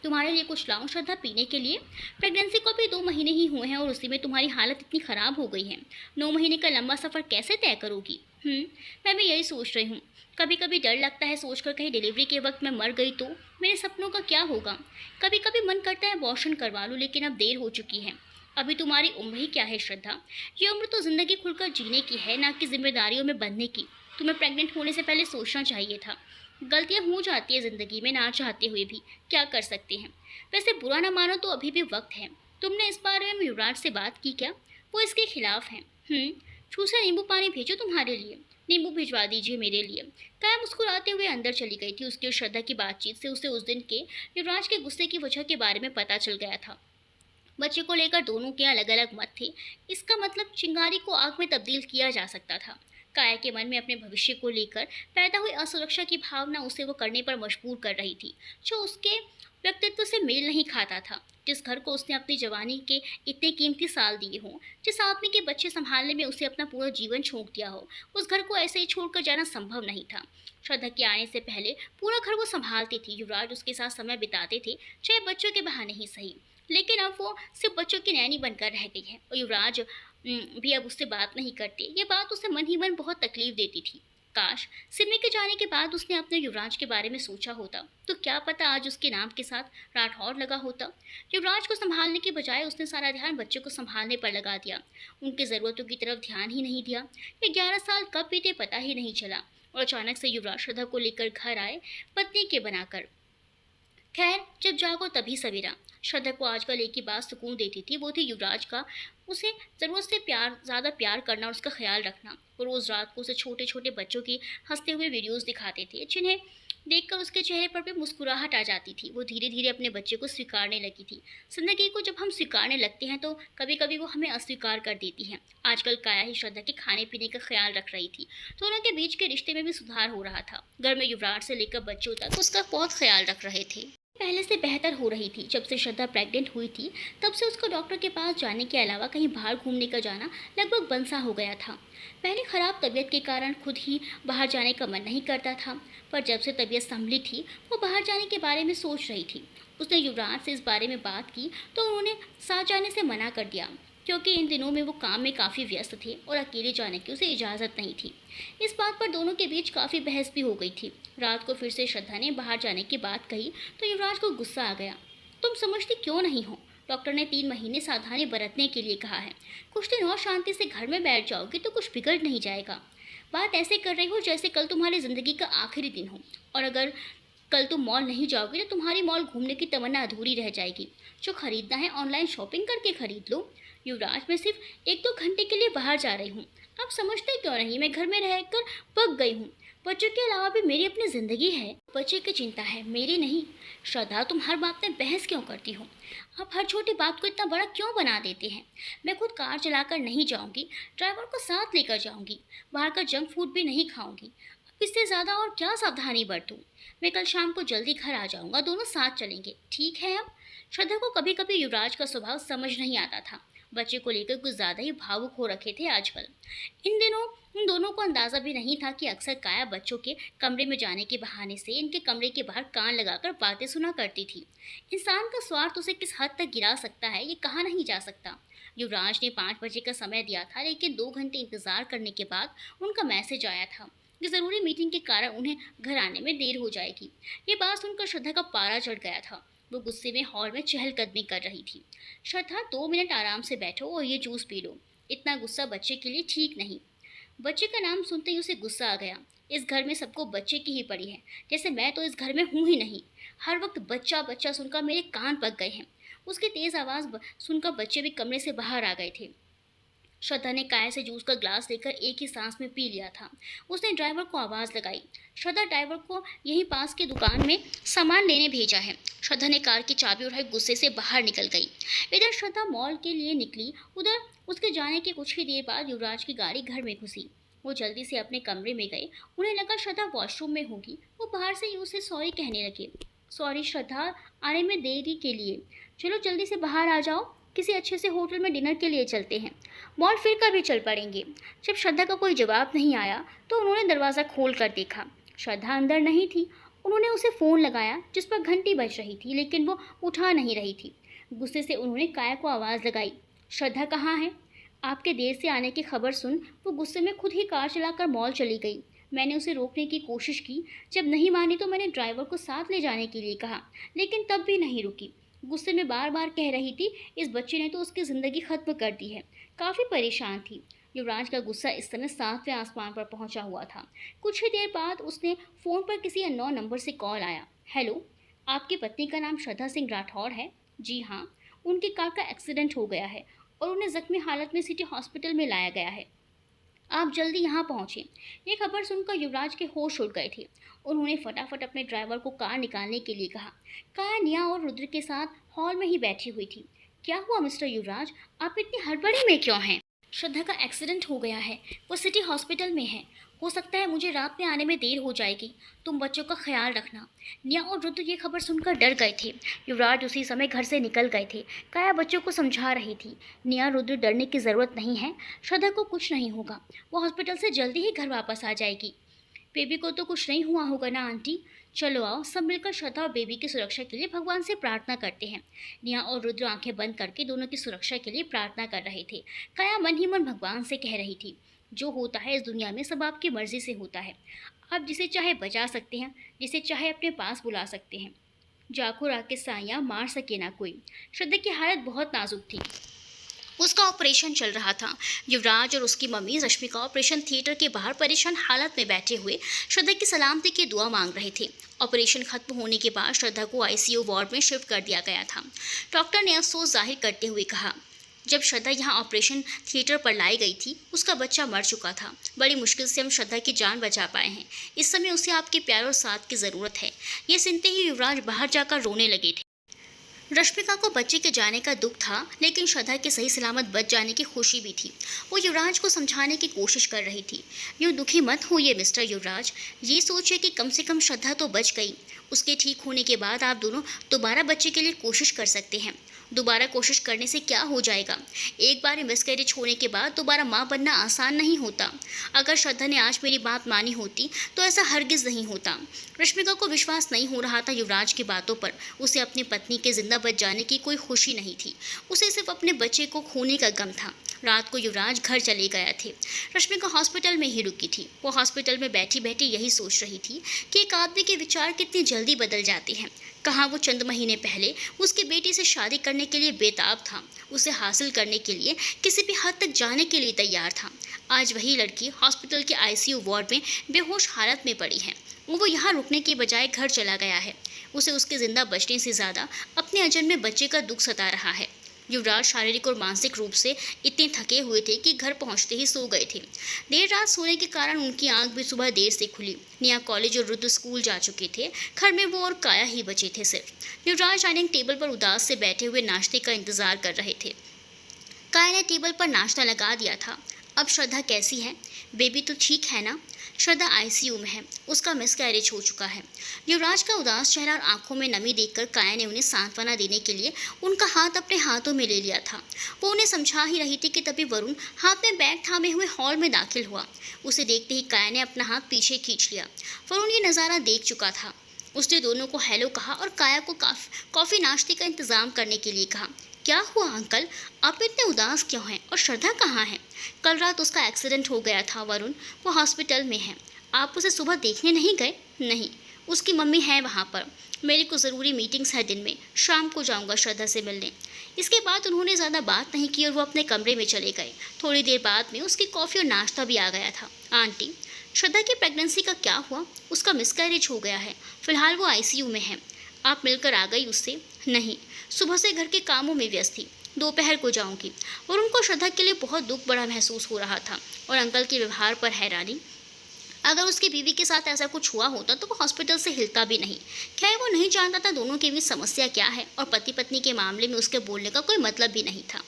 तुम्हारे लिए कुछ लाऊं श्रद्धा, पीने के लिए? प्रेगनेंसी को भी 2 महीने ही हुए हैं और उसी में तुम्हारी हालत इतनी ख़राब हो गई है। 9 महीने का लंबा सफ़र कैसे तय करोगी? मैं भी यही सोच रही हूँ। कभी कभी डर लगता है सोचकर कहीं डिलीवरी के वक्त मैं मर गई तो मेरे सपनों का क्या होगा। कभी कभी मन करता है अबॉर्शन करवा लूँ, लेकिन अब देर हो चुकी है। अभी तुम्हारी उम्र ही क्या है श्रद्धा? ये उम्र तो ज़िंदगी खुलकर जीने की है, ना कि जिम्मेदारियों में बंधने की। तुम्हें प्रेग्नेंट होने से पहले सोचना चाहिए था। गलतियां हो जाती है ज़िंदगी में, ना चाहते हुए भी। क्या कर सकते हैं। वैसे बुरा ना मानो तो अभी भी वक्त है। तुमने इस बारे में युवराज से बात की क्या? वो इसके खिलाफ हैं। ठूसा नींबू पानी भेजो तुम्हारे लिए। नींबू भिजवा दीजिए मेरे लिए। काया मुस्कुराते हुए अंदर चली गई थी। उसकी और श्रद्धा की बातचीत से उसे उस दिन के युवराज के गुस्से की वजह के बारे में पता चल गया था। बच्चे को लेकर दोनों के अलग अलग मत थे। इसका मतलब चिंगारी को आग में तब्दील किया जा सकता था। काया के मन में अपने भविष्य को लेकर पैदा हुई असुरक्षा की भावना उसे वो करने पर मजबूर कर रही थी जो उसके व्यक्तित्व से मेल नहीं खाता था। जिस घर को उसने अपनी जवानी के इतने कीमती साल दिए हों, जिस आदमी के बच्चे संभालने में उसे अपना पूरा जीवन झोंक दिया हो, उस घर को ऐसे ही छोड़कर जाना संभव नहीं था। श्रद्धा के आने से पहले पूरा घर वो संभालती थी। युवराज उसके साथ समय बिताते थे, चाहे बच्चों के बहाने ही सही। लेकिन अब वो सिर्फ बच्चों की नैनी बनकर रह गई है और युवराज भी अब उससे बात नहीं करते। ये बात उसे मन ही मन बहुत तकलीफ देती थी। काश सिमी के जाने के बाद उसने अपने युवराज के बारे में सोचा होता, तो क्या पता आज उसके नाम के साथ राठौर लगा होता। युवराज को संभालने के बजाय उसने सारा ध्यान बच्चों को संभालने पर लगा दिया। उनकी ज़रूरतों की तरफ ध्यान ही नहीं दिया। ये 11 साल कब बीते पता ही नहीं चला और अचानक से युवराज श्रद्धा को लेकर घर आए, पत्नी के बनाकर। खैर, जब जागो तभी सवेरा। श्रद्धा को आजकल एक ही बात सुकून देती थी, वो थी युवराज का उसे ज़रूरत से ज़्यादा प्यार करना और उसका ख्याल रखना। वो रोज़ रात को उसे छोटे छोटे बच्चों की हंसते हुए वीडियोस दिखाते थे, जिन्हें देखकर उसके चेहरे पर भी मुस्कुराहट आ जाती थी। वो धीरे धीरे अपने बच्चे को स्वीकारने लगी थी। जिंदगी को जब हम स्वीकारने लगते हैं तो कभी कभी वो हमें अस्वीकार कर देती है। आजकल काया ही श्रद्धा के खाने पीने का ख्याल रख रही थी। दोनों के बीच के रिश्ते में भी सुधार हो रहा था। घर में युवराज से लेकर बच्चों तक उसका बहुत ख्याल रख रहे थे। पहले से बेहतर हो रही थी। जब से श्रद्धा प्रेग्नेंट हुई थी तब से उसको डॉक्टर के पास जाने के अलावा कहीं बाहर घूमने का जाना लगभग बंद सा हो गया था। पहले ख़राब तबीयत के कारण खुद ही बाहर जाने का मन नहीं करता था, पर जब से तबीयत संभली थी वो बाहर जाने के बारे में सोच रही थी। उसने युवराज से इस बारे में बात की तो उन्होंने साथ जाने से मना कर दिया, क्योंकि इन दिनों में वो काम में काफ़ी व्यस्त थे और अकेले जाने की उसे इजाज़त नहीं थी। इस बात पर दोनों के बीच काफ़ी बहस भी हो गई थी। रात को फिर से श्रद्धा ने बाहर जाने की बात कही तो युवराज को गुस्सा आ गया। तुम समझती क्यों नहीं हो? डॉक्टर ने 3 महीने सावधानी बरतने के लिए कहा है। कुछ दिन और शांति से घर में बैठ जाओगी तो कुछ बिगड़ नहीं जाएगा। बात ऐसे कर रही हो जैसे कल तुम्हारी ज़िंदगी का आखिरी दिन हो, और अगर कल तुम मॉल नहीं जाओगी तो तुम्हारी मॉल घूमने की तमन्ना अधूरी रह जाएगी। जो खरीदना है ऑनलाइन शॉपिंग करके खरीद लो। युवराज, मैं सिर्फ 1-2 घंटे के लिए बाहर जा रही हूँ। आप समझते क्यों नहीं? मैं घर में रहकर पक गई हूँ। बच्चों के अलावा भी मेरी अपनी ज़िंदगी है। बच्चे की चिंता है, मेरी नहीं। श्रद्धा, तुम हर बात में बहस क्यों करती हो? आप हर छोटी बात को इतना बड़ा क्यों बना देते हैं? मैं खुद कार चलाकर नहीं जाऊँगी, ड्राइवर को साथ लेकर जाऊँगी। बाहर का जंक फूड भी नहीं खाऊँगी। अब इससे ज़्यादा और क्या सावधानी बरतूँ? मैं कल शाम को जल्दी घर आ जाऊँगा, दोनों साथ चलेंगे, ठीक है? अब श्रद्धा को कभी कभी युवराज का स्वभाव समझ नहीं आता था। बच्चे को लेकर कुछ ज़्यादा ही भावुक हो रखे थे आजकल। इन दिनों उन दोनों को अंदाज़ा भी नहीं था कि अक्सर काया बच्चों के कमरे में जाने के बहाने से इनके कमरे के बाहर कान लगाकर बातें सुना करती थी। इंसान का स्वार्थ उसे किस हद तक गिरा सकता है ये कहा नहीं जा सकता। युवराज ने 5 बजे का समय दिया था, लेकिन 2 घंटे इंतज़ार करने के बाद उनका मैसेज आया था। कि ज़रूरी मीटिंग के कारण उन्हें घर आने में देर हो जाएगी। ये बात सुनकर श्रद्धा का पारा चढ़ गया था। वो गुस्से में हॉल में चहलकदमी कर रही थी। श्रद्धा, 2 मिनट आराम से बैठो और ये जूस पी लो। इतना गुस्सा बच्चे के लिए ठीक नहीं। बच्चे का नाम सुनते ही उसे गुस्सा आ गया। इस घर में सबको बच्चे की ही पड़ी है, जैसे मैं तो इस घर में हूँ ही नहीं। हर वक्त बच्चा बच्चा सुनकर मेरे कान पक गए हैं। उसकी तेज़ आवाज़ सुनकर बच्चे भी कमरे से बाहर आ गए थे। श्रद्धा ने काय से जूस का ग्लास लेकर एक ही सांस में पी लिया था। उसने ड्राइवर को आवाज़ लगाई। श्रद्धा, ड्राइवर को यहीं पास की दुकान में सामान लेने भेजा है। श्रद्धा ने कार की चाबी उठाई, गुस्से से बाहर निकल गई। इधर श्रद्धा मॉल के लिए निकली, उधर उसके जाने के कुछ ही देर बाद युवराज की गाड़ी घर में घुसी। वो जल्दी से अपने कमरे में गए। उन्हें लगा श्रद्धा वॉशरूम में होगी। वो बाहर से ही उसे सॉरी कहने लगे। सॉरी श्रद्धा, आने में देरी के लिए। चलो जल्दी से बाहर आ जाओ, किसी अच्छे से होटल में डिनर के लिए चलते हैं। मॉल फिर कभी चल पड़ेंगे। जब श्रद्धा का कोई जवाब नहीं आया तो उन्होंने दरवाज़ा खोल कर देखा। श्रद्धा अंदर नहीं थी। उन्होंने उसे फ़ोन लगाया जिस पर घंटी बज रही थी, लेकिन वो उठा नहीं रही थी। गुस्से से उन्होंने काया को आवाज़ लगाई। श्रद्धा कहाँ है? आपके देर से आने की खबर सुन वो गुस्से में खुद ही कार चलाकर मॉल चली गई। मैंने उसे रोकने की कोशिश की। जब नहीं मानी तो मैंने ड्राइवर को साथ ले जाने के लिए कहा, लेकिन तब भी नहीं रुकी। गुस्से में बार बार कह रही थी, इस बच्चे ने तो उसकी ज़िंदगी ख़त्म कर दी है। काफ़ी परेशान थी। युवराज का गुस्सा इस समय 7वें आसमान पर पहुंचा हुआ था। कुछ ही देर बाद उसने फ़ोन पर किसी अननोन नंबर से कॉल आया। हेलो, आपकी पत्नी का नाम श्रद्धा सिंह राठौर है? जी हाँ, उनकी कार का एक्सीडेंट हो गया है और उन्हें ज़ख्मी हालत में सिटी हॉस्पिटल में लाया गया है। आप जल्दी यहाँ पहुँचें। ये खबर सुनकर युवराज के होश उड़ गए थे। उन्होंने फटाफट अपने ड्राइवर को कार निकालने के लिए कहा। काया निया और रुद्र के साथ हॉल में ही बैठी हुई थी। क्या हुआ मिस्टर युवराज, आप इतनी हड़बड़ी में क्यों हैं? श्रद्धा का एक्सीडेंट हो गया है, वो सिटी हॉस्पिटल में है। हो सकता है मुझे रात में आने में देर हो जाएगी। तुम बच्चों का ख्याल रखना। निया और रुद्र ये खबर सुनकर डर गए थे। युवराज उसी समय घर से निकल गए थे। काया बच्चों को समझा रही थी। निया, रुद्र, डरने की ज़रूरत नहीं है। श्रद्धा को कुछ नहीं होगा। वो हॉस्पिटल से जल्दी ही घर वापस आ जाएगी। बेबी को तो कुछ नहीं हुआ होगा ना आंटी? चलो आओ, सब मिलकर श्रद्धा और बेबी की सुरक्षा के लिए भगवान से प्रार्थना करते हैं। निया और रुद्र आंखें बंद करके दोनों की सुरक्षा के लिए प्रार्थना कर रहे थे। काया मन ही मन भगवान से कह रही थी, जो होता है इस दुनिया में सब आपकी मर्जी से होता है। आप जिसे चाहे बचा सकते हैं, जिसे चाहे अपने पास बुला सकते हैं। जाखो रात के साइयाँ मार सके ना कोई। श्रद्धा की हालत बहुत नाजुक थी। उसका ऑपरेशन चल रहा था। युवराज और उसकी मम्मी रश्मिका ऑपरेशन थिएटर के बाहर परेशान हालत में बैठे हुए श्रद्धा की सलामती की दुआ मांग रहे थे। ऑपरेशन खत्म होने के बाद श्रद्धा को आईसीयू वार्ड में शिफ्ट कर दिया गया था। डॉक्टर ने अफसोस जाहिर करते हुए कहा, जब श्रद्धा यहाँ ऑपरेशन थिएटर पर लाई गई थी उसका बच्चा मर चुका था। बड़ी मुश्किल से हम श्रद्धा की जान बचा पाए हैं। इस समय उसे आपके प्यार और साथ की ज़रूरत है। ये सुनते ही युवराज बाहर जाकर रोने लगे थे। रश्मिका को बच्चे के जाने का दुख था, लेकिन श्रद्धा के सही सलामत बच जाने की खुशी भी थी। वो युवराज को समझाने की कोशिश कर रही थी। यूँ दुखी मत होइए मिस्टर युवराज, ये सोचिए कि कम से कम श्रद्धा तो बच गई। उसके ठीक होने के बाद आप दोनों दोबारा बच्चे के लिए कोशिश कर सकते हैं। दोबारा कोशिश करने से क्या हो जाएगा? एक बार मिसकैरेज होने के बाद दोबारा माँ बनना आसान नहीं होता। अगर श्रद्धा ने आज मेरी बात मानी होती तो ऐसा हरगिज़ नहीं होता। रश्मिका को विश्वास नहीं हो रहा था युवराज की बातों पर। उसे अपनी पत्नी के जिंदा बच जाने की कोई खुशी नहीं थी। उसे सिर्फ अपने बच्चे को खोने का गम था। रात को युवराज घर चले गए थे। रश्मिका हॉस्पिटल में ही रुकी थी। वो हॉस्पिटल में बैठी बैठी यही सोच रही थी कि एक आदमी के विचार कितनी जल्दी बदल जाते हैं। कहाँ वो चंद महीने पहले उसकी बेटी से शादी करने के लिए बेताब था, उसे हासिल करने के लिए किसी भी हद तक जाने के लिए तैयार था। आज वही लड़की हॉस्पिटल के आईसीयू वार्ड में बेहोश हालत में पड़ी है। वो यहाँ रुकने के बजाय घर चला गया है। उसे उसके ज़िंदा बचने से ज़्यादा अपने अजन्मे बच्चे का दुख सता रहा है। युवराज शारीरिक और मानसिक रूप से इतने थके हुए थे कि घर पहुंचते ही सो गए थे। देर रात सोने के कारण उनकी आंख भी सुबह देर से खुली। निया कॉलेज और रुद्र स्कूल जा चुके थे। घर में वो और काया ही बचे थे सिर्फ। युवराज डाइनिंग टेबल पर उदास से बैठे हुए नाश्ते का इंतजार कर रहे थे। काया ने टेबल पर नाश्ता लगा दिया था। अब श्रद्धा कैसी है? बेबी तो ठीक है ना? श्रद्धा आईसीयू में है, उसका मिसकैरेज हो चुका है। युवराज का उदास चेहरा और आंखों में नमी देखकर काया ने उन्हें सांत्वना देने के लिए उनका हाथ अपने हाथों में ले लिया था। वो उन्हें समझा ही रही थी कि तभी वरुण हाथ में बैग थामे हुए हॉल में दाखिल हुआ। उसे देखते ही काया ने अपना हाथ पीछे खींच लिया। वरुण ये नज़ारा देख चुका था। उसने दोनों को हेलो कहा और काया को कॉफ़ी नाश्ते का इंतज़ाम करने के लिए कहा। क्या हुआ अंकल, आप इतने उदास क्यों हैं? और श्रद्धा कहाँ है? कल रात उसका एक्सीडेंट हो गया था वरुण, वो हॉस्पिटल में है। आप उसे सुबह देखने नहीं गए? नहीं, उसकी मम्मी है वहाँ पर। मेरी कुछ ज़रूरी मीटिंग्स है दिन में, शाम को जाऊँगा श्रद्धा से मिलने। इसके बाद उन्होंने ज़्यादा बात नहीं की और वो अपने कमरे में चले गए। थोड़ी देर बाद में उसकी कॉफ़ी और नाश्ता भी आ गया था। आंटी, श्रद्धा की प्रेगनेंसी का क्या हुआ? उसका मिसकैरेज हो गया है। फ़िलहाल वो आईसीयू में है। आप मिलकर आ गई उससे? नहीं, सुबह से घर के कामों में व्यस्त थी। दोपहर को जाऊंगी। और उनको श्रद्धा के लिए बहुत दुख बड़ा महसूस हो रहा था और अंकल के व्यवहार पर हैरानी। अगर उसकी बीवी के साथ ऐसा कुछ हुआ होता तो वो हॉस्पिटल से हिलता भी नहीं। खैर वो नहीं जानता था दोनों के बीच समस्या क्या है और पति पत्नी के मामले में उसके बोलने का कोई मतलब भी नहीं था।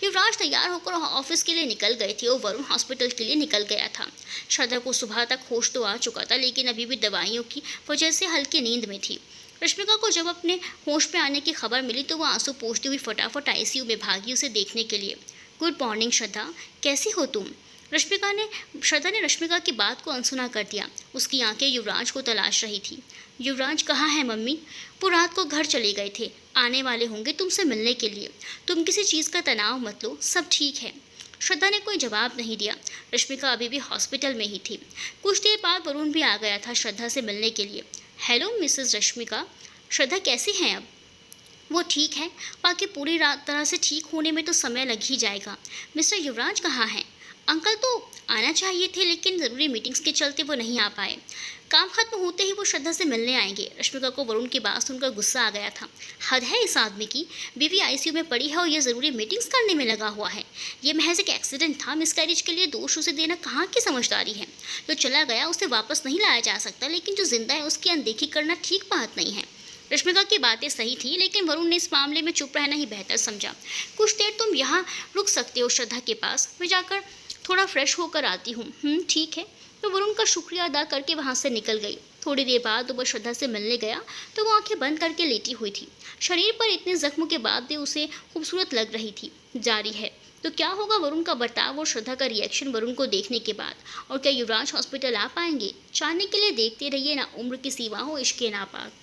युवराज तैयार होकर ऑफिस के लिए निकल गए थे और वरुण हॉस्पिटल के लिए निकल गया था। श्रद्धा को सुबह तक होश तो आ चुका था, लेकिन अभी भी दवाइयों की वजह से हल्की नींद में थी। रश्मिका को जब अपने होश में आने की खबर मिली तो वो आंसू पोंछती हुई फटाफट आईसीयू में भागी उसे देखने के लिए। गुड मॉर्निंग श्रद्धा, कैसी हो तुम? श्रद्धा ने रश्मिका की बात को अनसुना कर दिया। उसकी आंखें युवराज को तलाश रही थी। युवराज कहाँ है मम्मी? वो रात को घर चले गए थे, आने वाले होंगे तुमसे मिलने के लिए। तुम किसी चीज़ का तनाव मत लो, सब ठीक है। श्रद्धा ने कोई जवाब नहीं दिया। रश्मिका अभी भी हॉस्पिटल में ही थी। कुछ देर बाद वरुण भी आ गया था श्रद्धा से मिलने के लिए। हेलो मिसेस रश्मिका, श्रद्धा कैसी हैं अब? वो ठीक है, बाकी पूरी रात तरह से ठीक होने में तो समय लग ही जाएगा। मिस्टर युवराज कहाँ हैं? अंकल तो आना चाहिए थे, लेकिन ज़रूरी मीटिंग्स के चलते वो नहीं आ पाए। काम खत्म होते ही वो श्रद्धा से मिलने आएंगे। रश्मिका को वरुण की बात सुनकर गुस्सा आ गया था। हद है इस आदमी की, बीवी आईसीयू में पड़ी है और ये ज़रूरी मीटिंग्स करने में लगा हुआ है। ये महज एक एक्सीडेंट था, मिसकैरेज के लिए दोष उसे देना कहाँ की समझदारी है। जो चला गया उसे वापस नहीं लाया जा सकता, लेकिन जो जिंदा है उसकी अनदेखी करना ठीक बात नहीं है। रश्मिका की बातें सही थी, लेकिन वरुण ने इस मामले में चुप रहना ही बेहतर समझा। कुछ देर तुम यहाँ रुक सकते हो श्रद्धा के पास, मैं जाकर थोड़ा फ्रेश होकर आती हूँ। ठीक है। तो वरुण का शुक्रिया अदा करके वहाँ से निकल गई। थोड़ी देर बाद वो श्रद्धा से मिलने गया तो वो आंखें बंद करके लेटी हुई थी। शरीर पर इतने जख्मों के बाद भी उसे खूबसूरत लग रही थी। जारी है तो क्या होगा वरुण का बर्ताव और श्रद्धा का रिएक्शन वरुण को देखने के बाद, और क्या युवराज हॉस्पिटल आ पाएंगे? जानने के लिए देखते रहिए ना उम्र की सीमा हो इश्क नापाक।